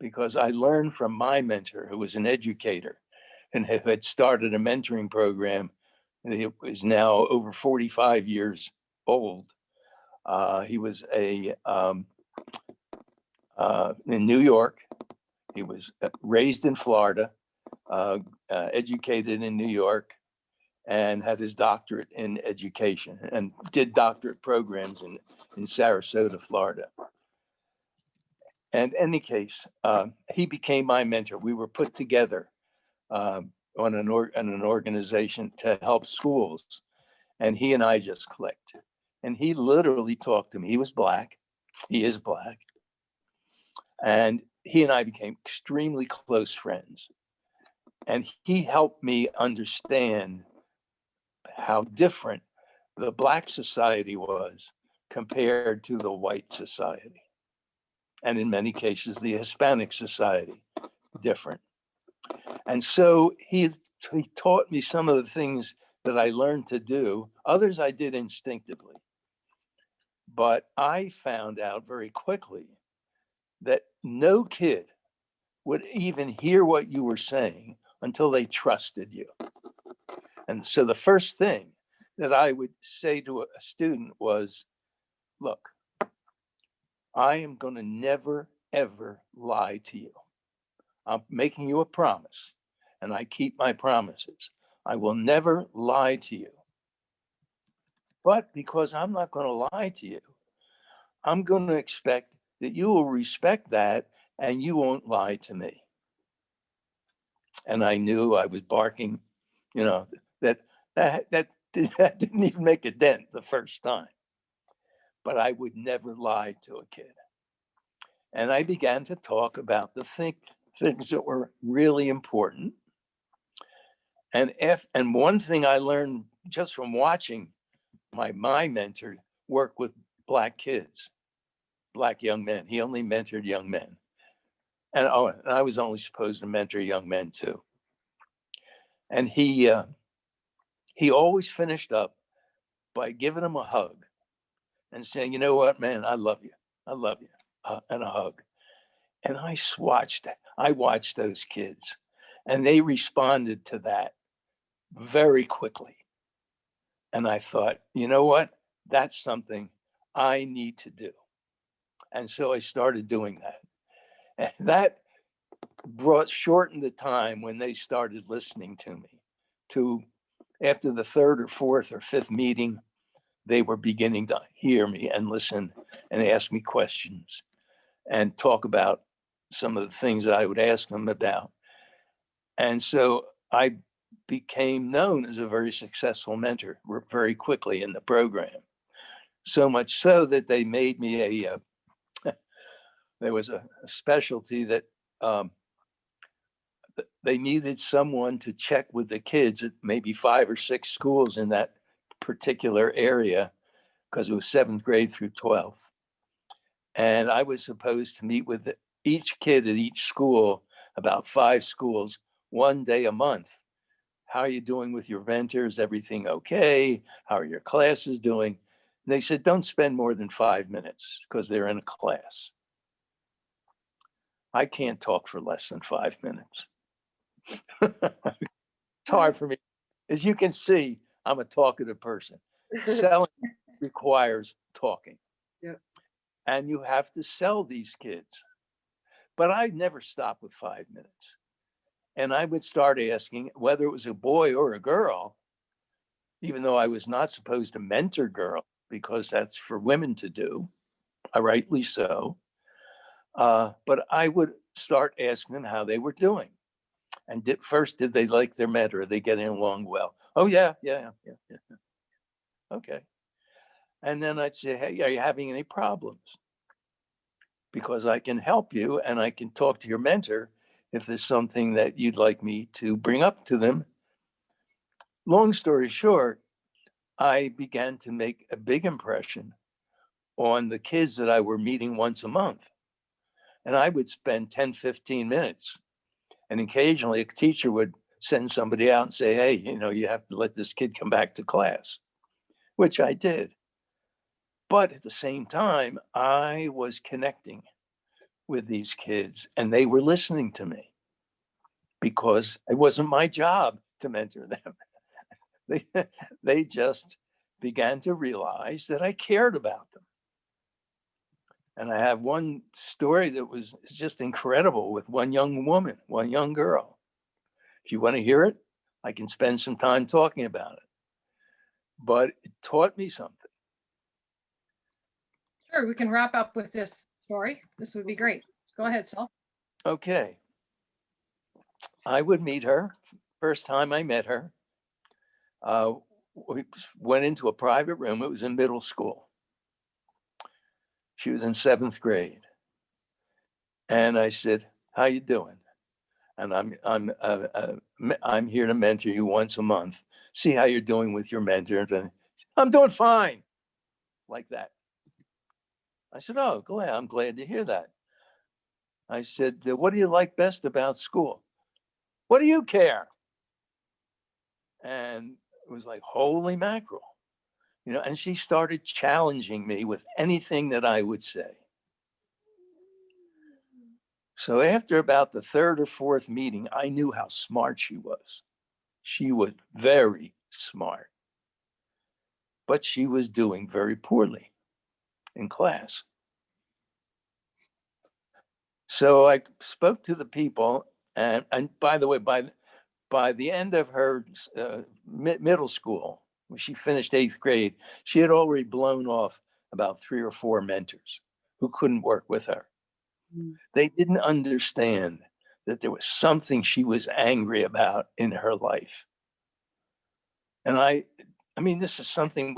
because I learned from my mentor, who was an educator and who had started a mentoring program, and it was now over 45 years old. He was in New York. He was raised in Florida, educated in New York, and had his doctorate in education and did doctorate programs in Sarasota, Florida. And in any case, he became my mentor. We were put together on an organization to help schools, and he and I just clicked. And he literally talked to me. He was Black. He is Black. And he and I became extremely close friends. And he helped me understand how different the Black society was compared to the white society. And in many cases, the Hispanic society, different. And so he taught me some of the things that I learned to do. Others I did instinctively. But I found out very quickly that no kid would even hear what you were saying until they trusted you. And so the first thing that I would say to a student was, look, I am going to never, ever lie to you. I'm making you a promise, and I keep my promises. I will never lie to you. But because I'm not going to lie to you, I'm going to expect that you will respect that and you won't lie to me. And I knew I was barking, that didn't even make a dent the first time. But I would never lie to a kid. And I began to talk about the things that were really important. And one thing I learned just from watching my mentor work with Black kids, Black young men. He only mentored young men. And I was only supposed to mentor young men too. And he always finished up by giving them a hug and saying, you know what, man, I love you. I love you. And a hug. And I watched those kids, and they responded to that very quickly. And I thought, you know what? That's something I need to do. And so I started doing that. And that shortened the time when they started listening to me. To after the third or fourth or fifth meeting, they were beginning to hear me and listen and ask me questions and talk about some of the things that I would ask them about. And so I became known as a very successful mentor very quickly in the program. So much so that they made me there was a specialty that they needed someone to check with the kids at maybe 5 or 6 schools in that particular area, because it was 7th grade through 12th. And I was supposed to meet with each kid at each school, about 5 schools, 1 day a month. How are you doing with your mentors? Everything okay? How are your classes doing? And they said, don't spend more than 5 minutes because they're in a class. I can't talk for less than 5 minutes. It's hard for me. As you can see, I'm a talkative person. Selling requires talking. Yep. And you have to sell these kids. But I never stopped with 5 minutes. And I would start asking, whether it was a boy or a girl, even though I was not supposed to mentor girls because that's for women to do, rightly so. But I would start asking them how they were doing. And did they like their mentor? Are they getting along well? Oh, yeah. Okay. And then I'd say, hey, are you having any problems? Because I can help you and I can talk to your mentor if there's something that you'd like me to bring up to them. Long story short, I began to make a big impression on the kids that I were meeting once a month. And I would spend 10, 15 minutes. And occasionally a teacher would send somebody out and say, hey, you have to let this kid come back to class, which I did. But at the same time, I was connecting with these kids and they were listening to me because it wasn't my job to mentor them. They just began to realize that I cared about them. And I have one story that was just incredible with one young woman, one young girl. If you want to hear it, I can spend some time talking about it. But it taught me something. Sure, we can wrap up with this story. This would be great. Go ahead, Saul. Okay. I would meet her. First time I met her, we went into a private room. It was in middle school. She was in 7th grade. And I said, how you doing? And I'm here to mentor you once a month. See how you're doing with your mentor. And I'm doing fine. Like that. I said, oh, I'm glad to hear that. I said, what do you like best about school? What do you care? And it was like, holy mackerel. And she started challenging me with anything that I would say. So after about the 3rd or 4th meeting, I knew how smart she was. She was very smart, but she was doing very poorly in class. So I spoke to the people, and by the way, by the end of her middle school, when she finished 8th grade, she had already blown off about 3 or 4 mentors who couldn't work with her. They didn't understand that there was something she was angry about in her life. And I mean, this is something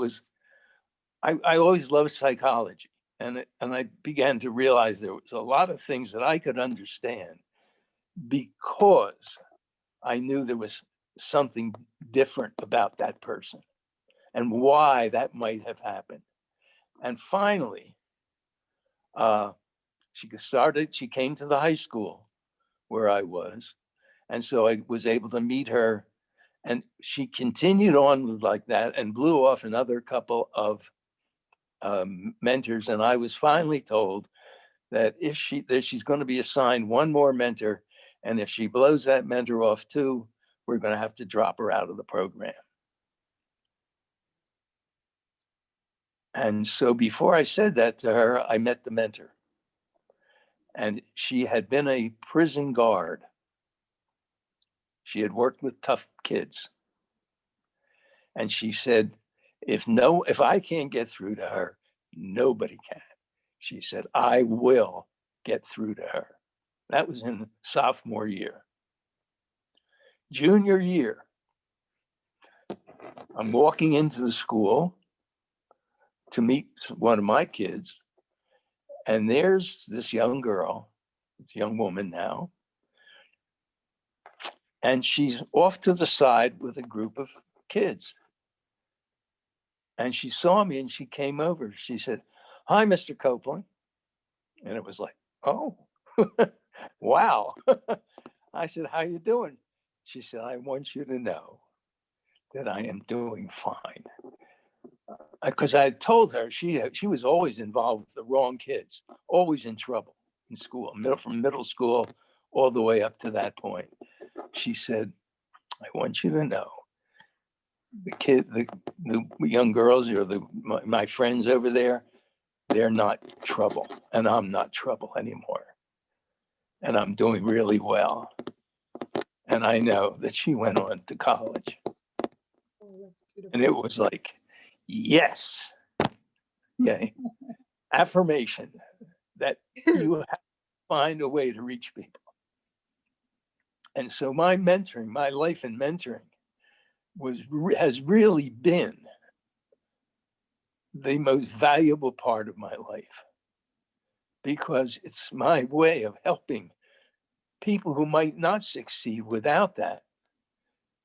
I always loved psychology. And I began to realize there was a lot of things that I could understand because I knew there was something different about that person and why that might have happened. And finally, she came to the high school where I was. And so I was able to meet her. And she continued on like that and blew off another couple of mentors. And I was finally told that she's going to be assigned one more mentor. And if she blows that mentor off too, we're going to have to drop her out of the program. And so before I said that to her, I met the mentor. And she had been a prison guard. She had worked with tough kids. And she said, if I can't get through to her, nobody can. She said, I will get through to her. That was in sophomore year. Junior year, I'm walking into the school to meet one of my kids. And there's this young girl, this young woman now. And she's off to the side with a group of kids. And she saw me and she came over. She said, hi, Mr. Coplan. And it was like, oh, wow. I said, how you doing? She said, I want you to know that I am doing fine. Because I had told her she was always involved with the wrong kids, always in trouble in school, from middle school all the way up to that point. She said, I want you to know the young girls or my friends over there, they're not trouble and I'm not trouble anymore. And I'm doing really well. And I know that she went on to college. Oh, that's beautiful. And it was like, yes. Okay. Affirmation that you have to find a way to reach people. And so my mentoring, my life in mentoring has really been the most valuable part of my life, because it's my way of helping people who might not succeed without that,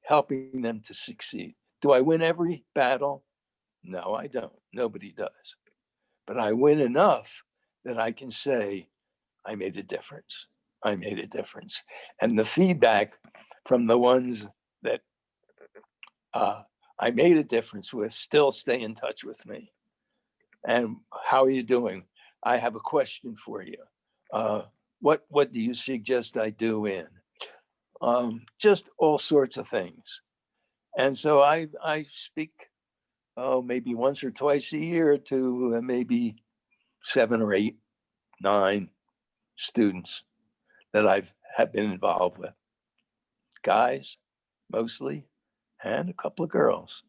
helping them to succeed. Do I win every battle? No, I don't. Nobody does. But I win enough that I can say, I made a difference. I made a difference. And the feedback from the ones that I made a difference with still stay in touch with me. And how are you doing? I have a question for you. What do you suggest I do in? Just all sorts of things. And so I speak, maybe once or twice a year to maybe 7 or 8, 9 students that have been involved with. Guys, mostly, and a couple of girls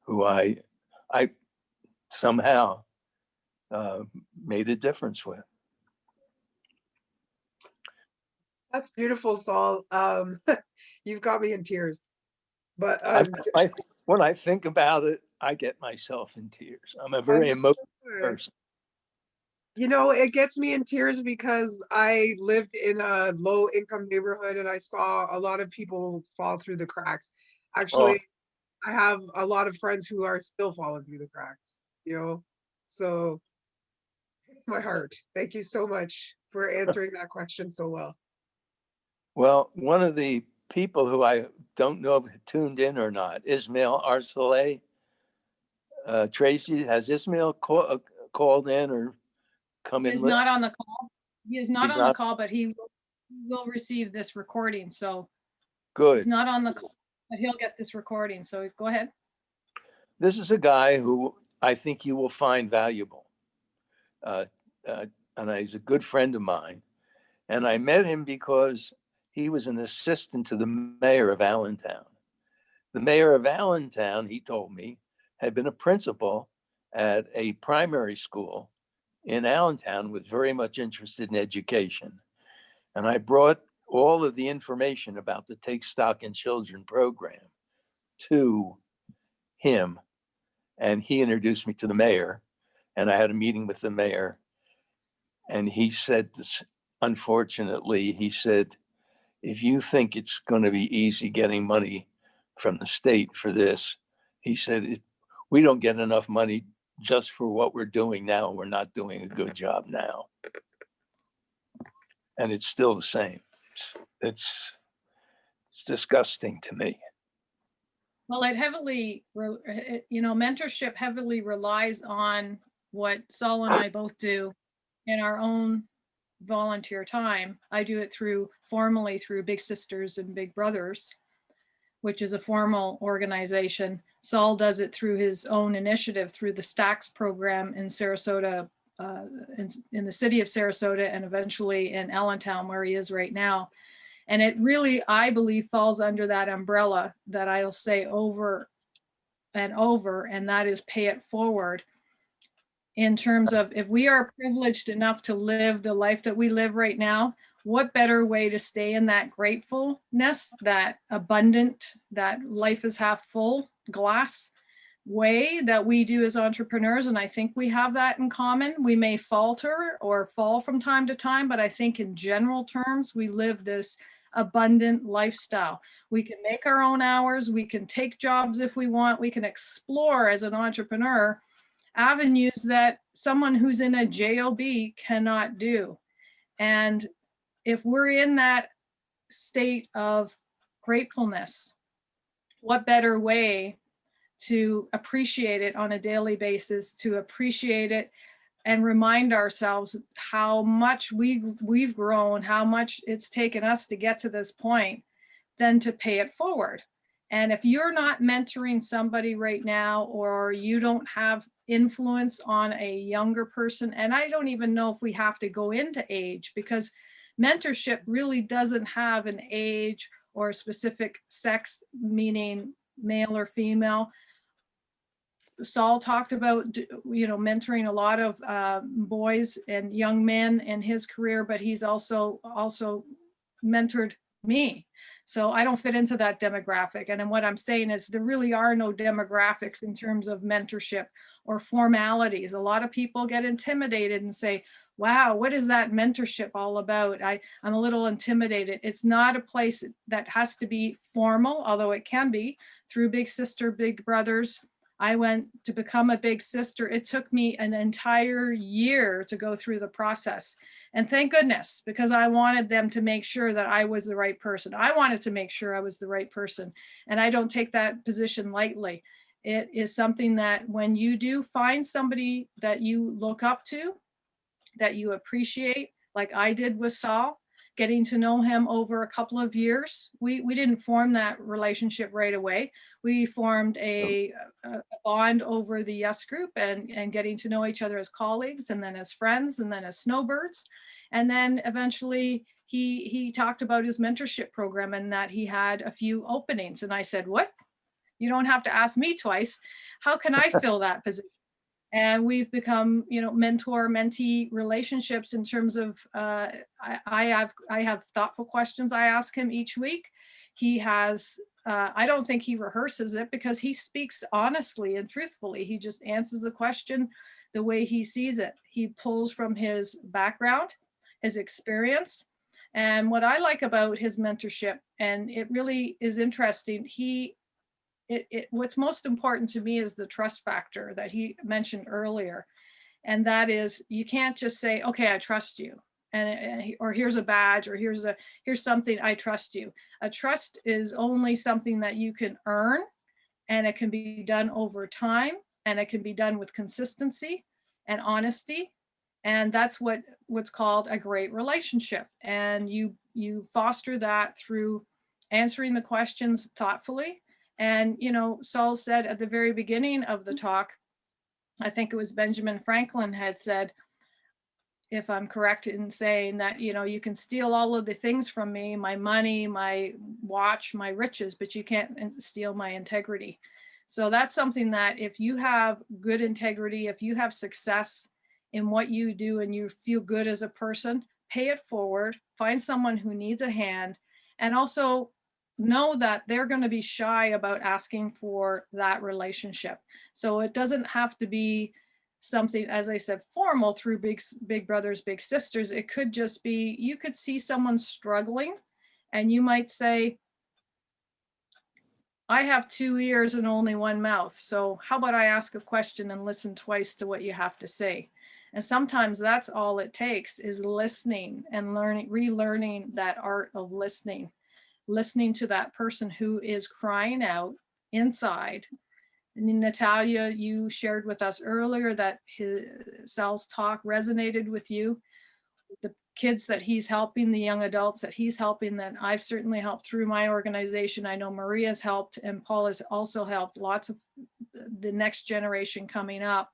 who I somehow made a difference with. That's beautiful, Saul. You've got me in tears. But When I think about it, I get myself in tears. I'm a I'm very emotional sure. person. You know, it gets me in tears because I lived in a low income neighborhood and I saw a lot of people fall through the cracks. Actually, I have a lot of friends who are still falling through the cracks, you know? So it's my heart. Thank you so much for answering that question so well. Well, one of the people who I don't know if tuned in or not, Ismail Arsaleh. Tracy, has Ismail called in or come He in? is not on the call. He is not He's on the not? call, but he will receive this recording. So he's Good. not on the call, but he'll get this recording. So go ahead. This is a guy who I think you will find valuable. And he's a good friend of mine. And I met him because he was an assistant to the mayor of Allentown. The mayor of Allentown, he told me, had been a principal at a primary school in Allentown, was very much interested in education. And I brought all of the information about the Take Stock in Children program to him. And he introduced me to the mayor. And I had a meeting with the mayor. And he said this, unfortunately, he said, if you think it's going to be easy getting money from the state for this, he said, we don't get enough money just for what we're doing now. We're not doing a good job now. And it's still the same. It's disgusting to me. Well, it heavily, mentorship heavily relies on what Saul and I both do in our own volunteer time. I do it formally through Big Sisters and Big Brothers, which is a formal organization. Saul does it through his own initiative through the Stacks program in Sarasota, in the city of Sarasota, and eventually in Allentown, where he is right now. And it really, I believe, falls under that umbrella that I'll say over and over, and that is pay it forward. In terms of, if we are privileged enough to live the life that we live right now, what better way to stay in that gratefulness, that abundant, that life is half full glass way that we do as entrepreneurs. And I think we have that in common. We may falter or fall from time to time, but I think in general terms, we live this abundant lifestyle. We can make our own hours. We can take jobs if we want. We can explore as an entrepreneur avenues that someone who's in a job cannot do. And if we're in that state of gratefulness, what better way to appreciate it on a daily basis, to appreciate it and remind ourselves how much we've grown, how much it's taken us to get to this point, than to pay it forward. And if you're not mentoring somebody right now, or you don't have influence on a younger person, and I don't even know if we have to go into age, because mentorship really doesn't have an age or a specific sex, meaning male or female. Saul talked about, mentoring a lot of boys and young men in his career, but he's also mentored me. So I don't fit into that demographic. And then what I'm saying is there really are no demographics in terms of mentorship or formalities. A lot of people get intimidated and say, wow, what is that mentorship all about? I'm a little intimidated. It's not a place that has to be formal, although it can be through Big Sister, Big Brothers. I went to become a big sister. It took me an entire year to go through the process. And thank goodness, because I wanted them to make sure that I was the right person. I wanted to make sure I was the right person. And I don't take that position lightly. It is something that when you do find somebody that you look up to, that you appreciate, like I did with Saul, getting to know him over a couple of years. We didn't form that relationship right away. We formed a bond over the Yes Group and getting to know each other as colleagues, and then as friends, and then as snowbirds. And then eventually he talked about his mentorship program and that he had a few openings. And I said, what? You don't have to ask me twice. How can I fill that position? And we've become, mentor-mentee relationships in terms of, I have thoughtful questions I ask him each week. He has, I don't think he rehearses it because he speaks honestly and truthfully. He just answers the question the way he sees it. He pulls from his background, his experience. And what I like about his mentorship, and it really is interesting, what's most important to me is the trust factor that he mentioned earlier. And that is, you can't just say, okay, I trust you. Or here's a badge, or here's something, I trust you. A trust is only something that you can earn, and it can be done over time, and it can be done with consistency and honesty. And that's what's called a great relationship. And you foster that through answering the questions thoughtfully. And, Saul said at the very beginning of the talk, I think it was Benjamin Franklin had said, if I'm correct in saying that, you can steal all of the things from me, my money, my watch, my riches, but you can't steal my integrity. So that's something that if you have good integrity, if you have success in what you do and you feel good as a person, pay it forward, find someone who needs a hand, and also know that they're going to be shy about asking for that relationship. So it doesn't have to be something, as I said, formal through big brothers, big sisters. It could just be, you could see someone struggling and you might say, I have 2 ears and only one mouth. So how about I ask a question and listen twice to what you have to say? And sometimes that's all it takes, is listening and relearning that art of listening to that person who is crying out inside. And Natalia, you shared with us earlier that Sal's talk resonated with you. The kids that he's helping, the young adults that he's helping, that I've certainly helped through my organization. I know Maria's helped, and Paul has also helped lots of the next generation coming up.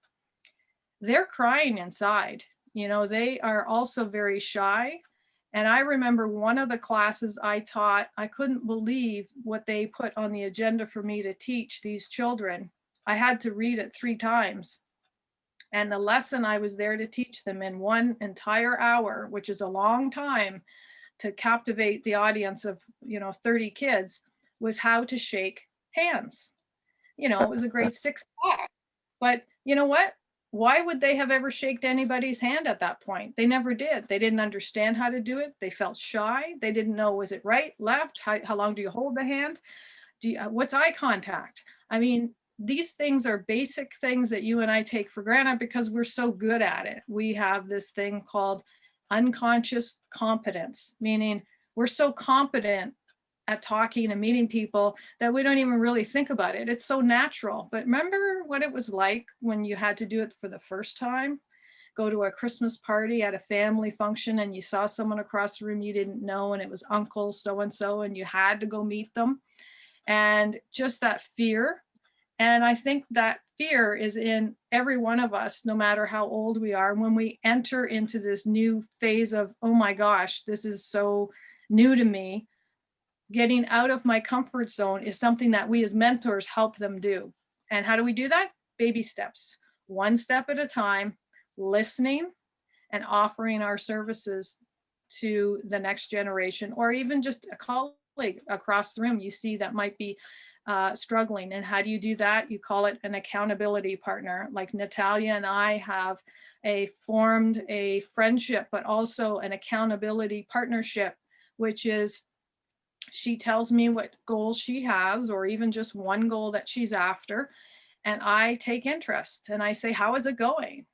They're crying inside. They are also very shy. And I remember one of the classes I taught, I couldn't believe what they put on the agenda for me to teach these children. I had to read it 3 times. And the lesson I was there to teach them in one entire hour, which is a long time to captivate the audience of, 30 kids, was how to shake hands. It was a grade 6 class. But you know what? Why would they have ever shaken anybody's hand at that point? They never did. They didn't understand how to do it. They felt shy. They didn't know, was it right, left? How long do you hold the hand? What's eye contact? I mean, these things are basic things that you and I take for granted because we're so good at it. We have this thing called unconscious competence, meaning we're so competent at talking and meeting people that we don't even really think about it. It's so natural. But remember what it was like when you had to do it for the first time? Go to a Christmas party at a family function and you saw someone across the room you didn't know, and it was Uncle so-and-so, and you had to go meet them. And just that fear. And I think that fear is in every one of us, no matter how old we are. When we enter into this new phase of, oh my gosh, this is so new to me, getting out of my comfort zone is something that we as mentors help them do. And how do we do that? baby steps, one step at a time, listening and offering our services to the next generation, or even just a colleague across the room you see that might be struggling. And how do you do that? You call it an accountability partner. Like Natalia and I have formed a friendship, but also an accountability partnership, which is she tells me what goals she has, or even just one goal that she's after. And I take interest and I say, how is it going?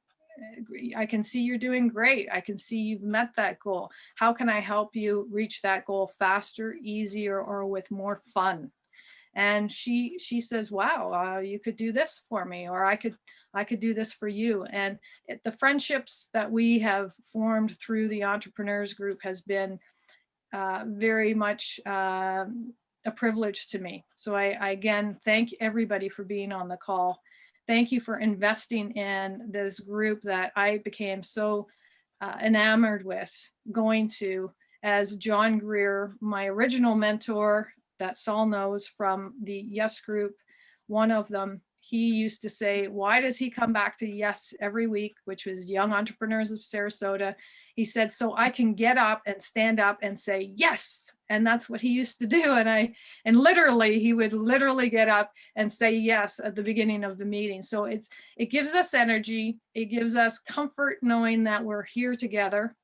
I can see you're doing great. I can see you've met that goal. How can I help you reach that goal faster, easier, or with more fun? And she says, wow, you could do this for me, or I could do this for you. And the friendships that we have formed through the Entrepreneurs Group has been very much a privilege to me. So I again thank everybody for being on the call. Thank you for investing in this group that I became so enamored with going to, as John Greer, my original mentor that Saul knows from the Yes Group, one of them, he used to say, why does he come back to Yes every week, which was Young Entrepreneurs of Sarasota? He said, so I can get up and stand up and say, yes. And that's what he used to do. And literally, he would literally get up and say yes at the beginning of the meeting. So it gives us energy. It gives us comfort knowing that we're here together,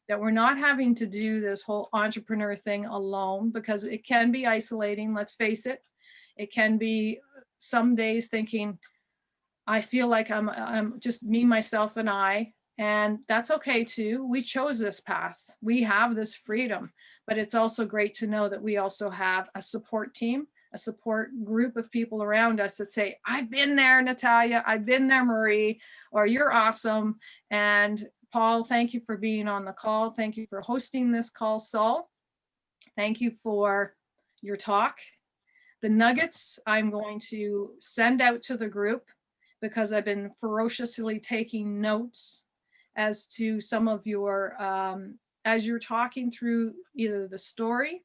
that we're not having to do this whole entrepreneur thing alone, because it can be isolating. Let's face it. It can be some days thinking, I feel like I'm just me, myself, and I. And that's okay too. We chose this path. We have this freedom, but it's also great to know that we also have a support team, a support group of people around us that say, I've been there, Natalia, I've been there, Marie, or you're awesome. And Paul, thank you for being on the call. Thank you for hosting this call, Saul. Thank you for your talk. The nuggets I'm going to send out to the group, because I've been ferociously taking notes as to some of your, as you're talking through either the story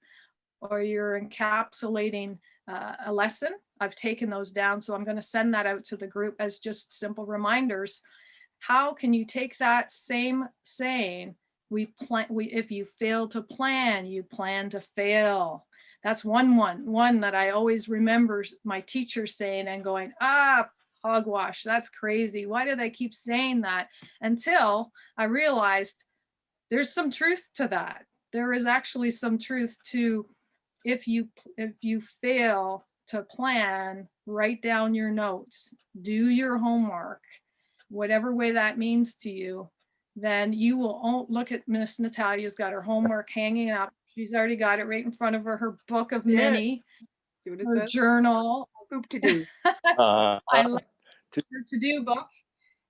or you're encapsulating a lesson. I've taken those down. So I'm going to send that out to the group as just simple reminders. How can you take that same saying, if you fail to plan, you plan to fail. That's one that I always remember my teacher saying and going, hogwash, that's crazy. Why do they keep saying that? Until I realized there's some truth to that. There is actually some truth to, if you fail to plan, write down your notes, do your homework, whatever way that means to you, then you will look at Miss Natalia's got her homework hanging up. She's already got it right in front of her, her book of mini, her journal. Poop to do. I love her to-do book.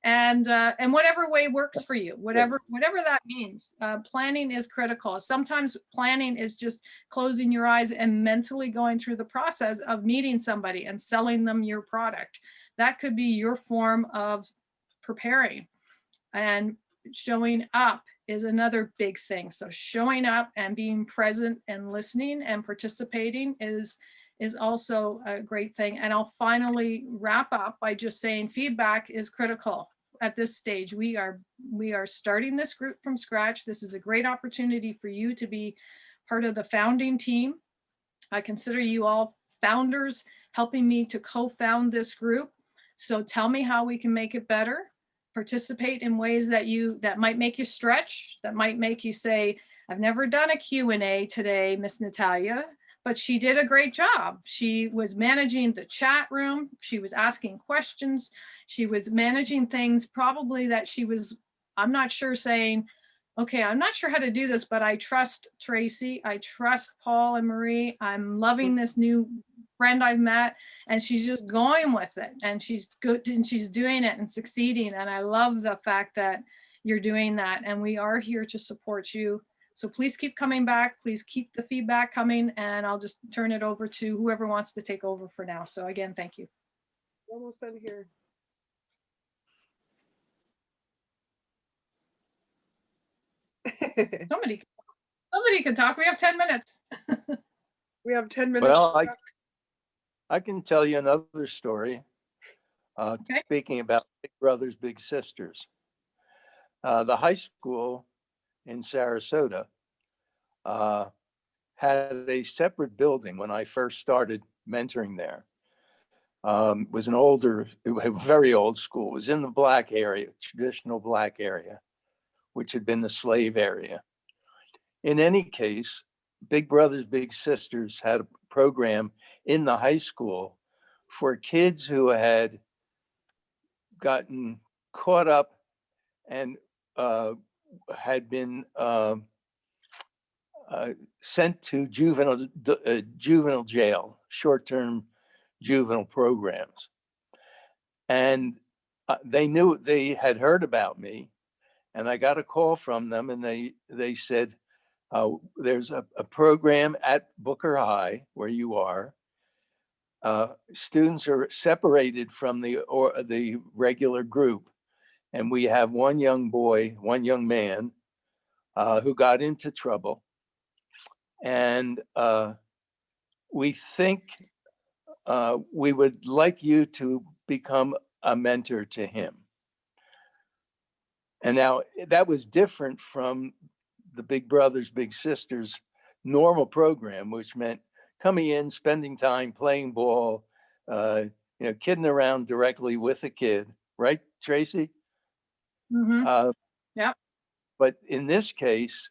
And whatever way works for you, whatever that means. Planning is critical. Sometimes planning is just closing your eyes and mentally going through the process of meeting somebody and selling them your product. That could be your form of preparing. And showing up is another big thing. So showing up and being present and listening and participating is also a great thing. And I'll finally wrap up by just saying feedback is critical at this stage. We are starting this group from scratch. This is a great opportunity for you to be part of the founding team. I consider you all founders, helping me to co-found this group. So tell me how we can make it better. Participate in ways that might make you stretch, that might make you say, I've never done a Q&A today, Miss Natalia, but she did a great job. She was managing the chat room. She was asking questions. She was managing things probably that she was, I'm not sure, saying, okay, I'm not sure how to do this, but I trust Tracy. I trust Paul and Marie. I'm loving this new friend I've met, and she's just going with it, and she's good, and she's doing it and succeeding. And I love the fact that you're doing that, and we are here to support you. So please keep coming back. Please keep the feedback coming, and I'll just turn it over to whoever wants to take over for now. So again, thank you. We're almost done here. Somebody can talk. We have 10 minutes. We have 10 minutes. Well, I can tell you another story. Okay. Speaking about big brothers, big sisters, the high school in Sarasota had a separate building when I first started mentoring there. It was a very old school. It was in the black area, traditional black area, which had been the slave area. In any case, Big Brothers Big Sisters had a program in the high school for kids who had gotten caught up and had been sent to juvenile jail, short-term juvenile programs. And they had heard about me, and I got a call from them, and they said, there's a program at Booker High where you are. Students are separated from the regular group, and we have one young man who got into trouble, and we think we would like you to become a mentor to him. And now that was different from the Big Brothers Big Sisters normal program, which meant coming in, spending time playing ball, kidding around directly with a kid, right, Tracy? Mhm. Yeah. But in this case,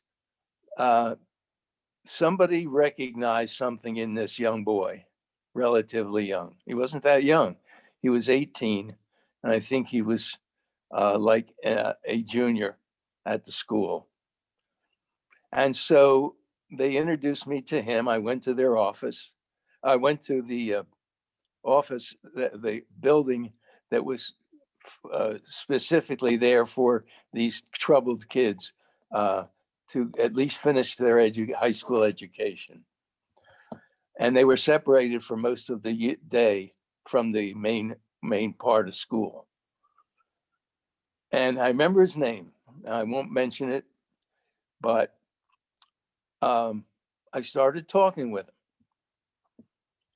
somebody recognized something in this young boy, relatively young. He wasn't that young. He was 18, and I think he was like a junior at the school. And so they introduced me to him. I went to their office. I went to the office, the building that was specifically there for these troubled kids to at least finish their high school education. And they were separated for most of the day from the main part of school. And I remember his name. I won't mention it, but I started talking with him.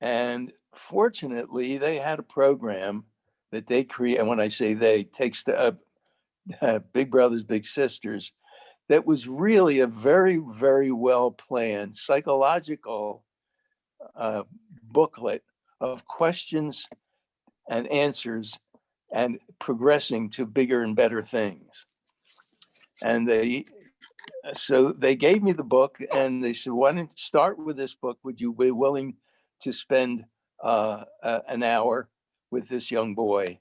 And fortunately, they had a program that they create. And when I say they, takes the Big Brothers Big Sisters, that was really a very, very well planned psychological booklet of questions and answers and progressing to bigger and better things. And so they gave me the book, and they said, why don't you start with this book? Would you be willing to spend an hour with this young boy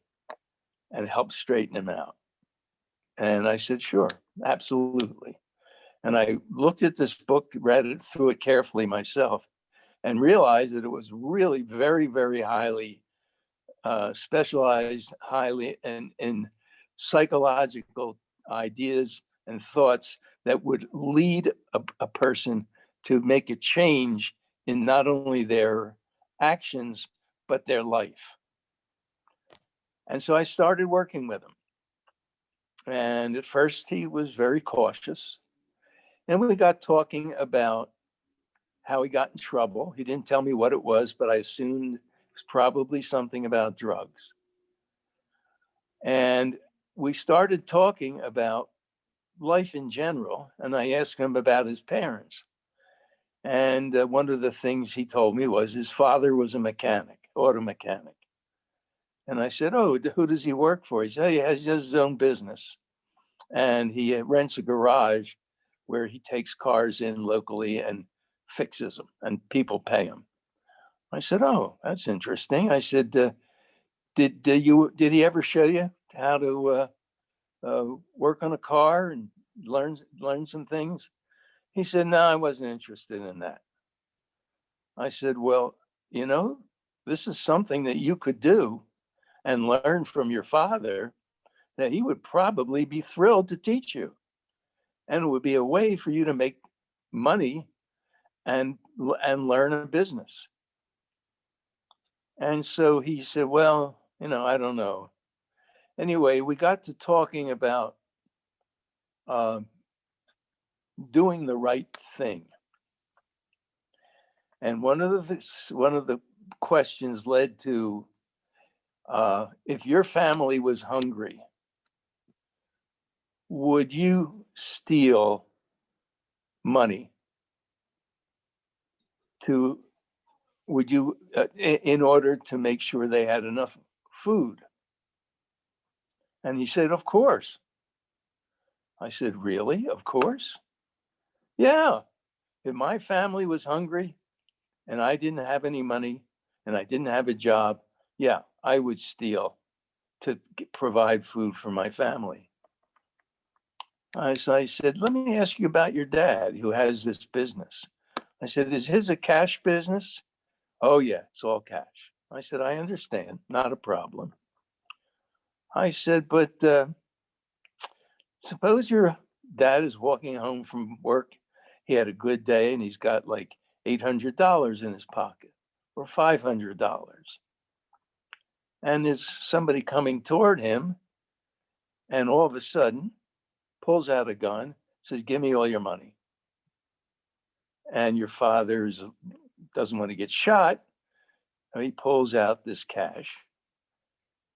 and help straighten him out? And I said, sure, absolutely. And I looked at this book, read it through it carefully myself, and realized that it was really very, very highly specialized, highly in psychological ideas and thoughts that would lead a person to make a change in not only their actions, but their life. And so I started working with him. And at first, he was very cautious. And we got talking about how he got in trouble. He didn't tell me what it was, but I assumed it was probably something about drugs. And we started talking about life in general. And I asked him about his parents. And one of the things he told me was his father was a mechanic, auto mechanic. And I said, oh, who does he work for? He said, he has his own business. And he rents a garage where he takes cars in locally and fixes them, and people pay him. I said, oh, that's interesting. I said, did he ever show you how to work on a car and learn some things? He said, no, I wasn't interested in that. I said, well, this is something that you could do and learn from your father that he would probably be thrilled to teach you. And it would be a way for you to make money and learn a business. And so he said, well, I don't know. Anyway, we got to talking about doing the right thing. And one of the questions led to If your family was hungry, would you steal money to, would you, in order to make sure they had enough food? And he said, of course. I said, really? Of course? Yeah. If my family was hungry and I didn't have any money and I didn't have a job, yeah, I would steal to provide food for my family. So I said, let me ask you about your dad who has this business. I said, is his a cash business? Oh, yeah, it's all cash. I said, I understand, not a problem. I said, but suppose your dad is walking home from work. He had a good day and he's got like $800 in his pocket or $500. And there's somebody coming toward him and all of a sudden pulls out a gun, says, give me all your money. And your father doesn't want to get shot. And he pulls out this cash.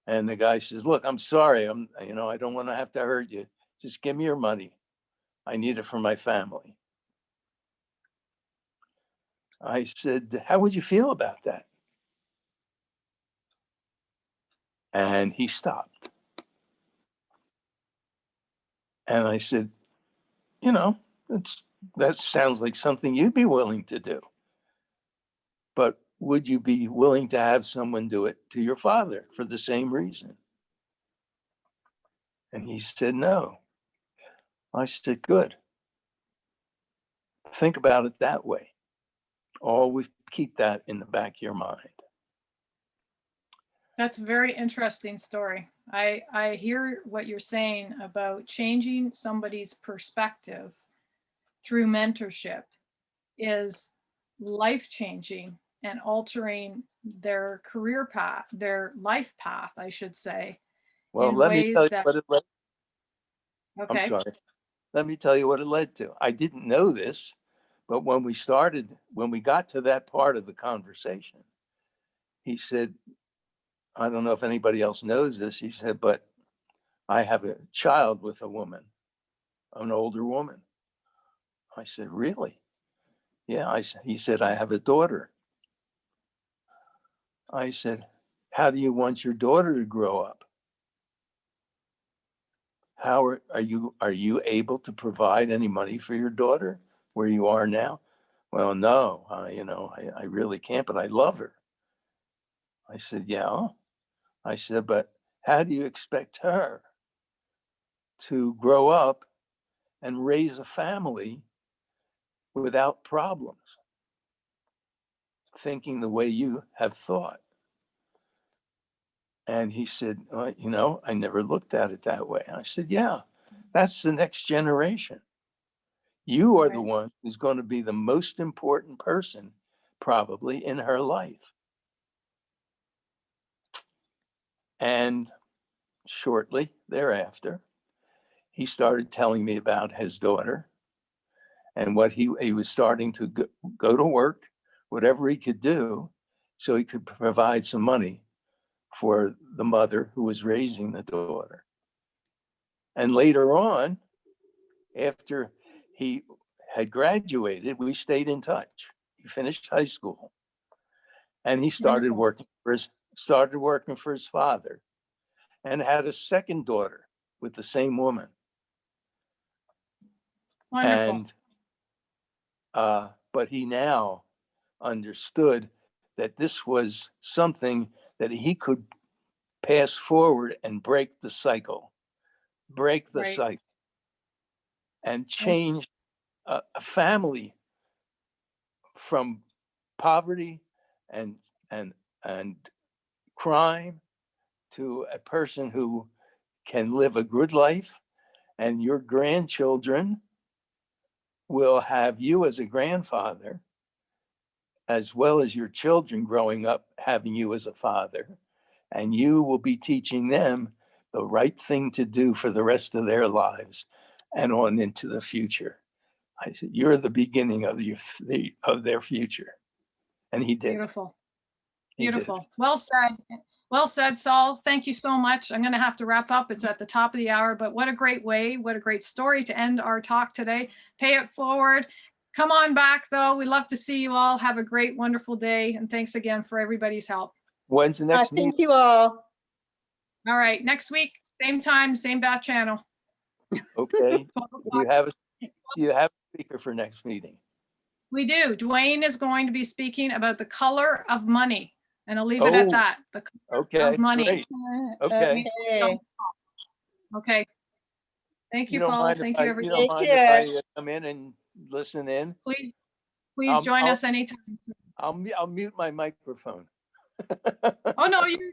And the guy says, look, I'm sorry. I don't want to have to hurt you. Just give me your money. I need it for my family. I said, how would you feel about that? And he stopped. And I said, that sounds like something you'd be willing to do. But would you be willing to have someone do it to your father for the same reason? And he said, no. I said, good. Think about it that way. Always keep that in the back of your mind. That's a very interesting story. I hear what you're saying about changing somebody's perspective through mentorship is life-changing and altering their career path, their life path, I should say, Well, in let me tell ways you that, what it led. I'm okay, sorry. Let me tell you what it led to. I didn't know this, but when we got to that part of the conversation, he said, I don't know if anybody else knows this. He said, but I have a child with a woman, an older woman. I said, really? Yeah. He said, I have a daughter. I said, how do you want your daughter to grow up? How are you able to provide any money for your daughter where you are now? Well, no, I really can't, but I love her. I said, yeah. I said, but how do you expect her to grow up and raise a family without problems, thinking the way you have thought? And he said, I never looked at it that way. I said, yeah, that's the next generation. You are the right, one who's going to be the most important person probably in her life. And shortly thereafter, he started telling me about his daughter and what he was starting to go to work, whatever he could do, so he could provide some money for the mother who was raising the daughter. And later on, after he had graduated, we stayed in touch. He finished high school, and he wonderful, started working for his father, and had a second daughter with the same woman. wonderful, And but he now understood that this was something that he could pass forward and break the cycle, right. and And change a family from poverty and and and crime to a person who can live a good life, and your grandchildren will have you as a grandfather, as well as your children growing up having you as a father, and you will be teaching them the right thing to do for the rest of their lives and on into the future. I said, you're the beginning of their future. And he did. beautiful. He did. Beautiful. Well said. Well said, Saul. Thank you so much. I'm going to have to wrap up. It's at the top of the hour, but what a great way, what a great story to end our talk today. Pay it forward. Come on back, though. We love to see you all. Have a great, wonderful day. And thanks again for everybody's help. When's the next meeting? Thank you all. All right. Next week, same time, same bat channel. Okay. Do you have a speaker for next meeting? We do. Dwayne is going to be speaking about the color of money. And I'll leave it at Oh, that. The color Okay, of money. great. Okay. Okay. Okay. Thank you, don't Paul. mind if Thank you, you everybody. don't Take mind care. if I come in and listen in? Please I'll- join I'll- us anytime. I'll mute my microphone. Oh, no, you.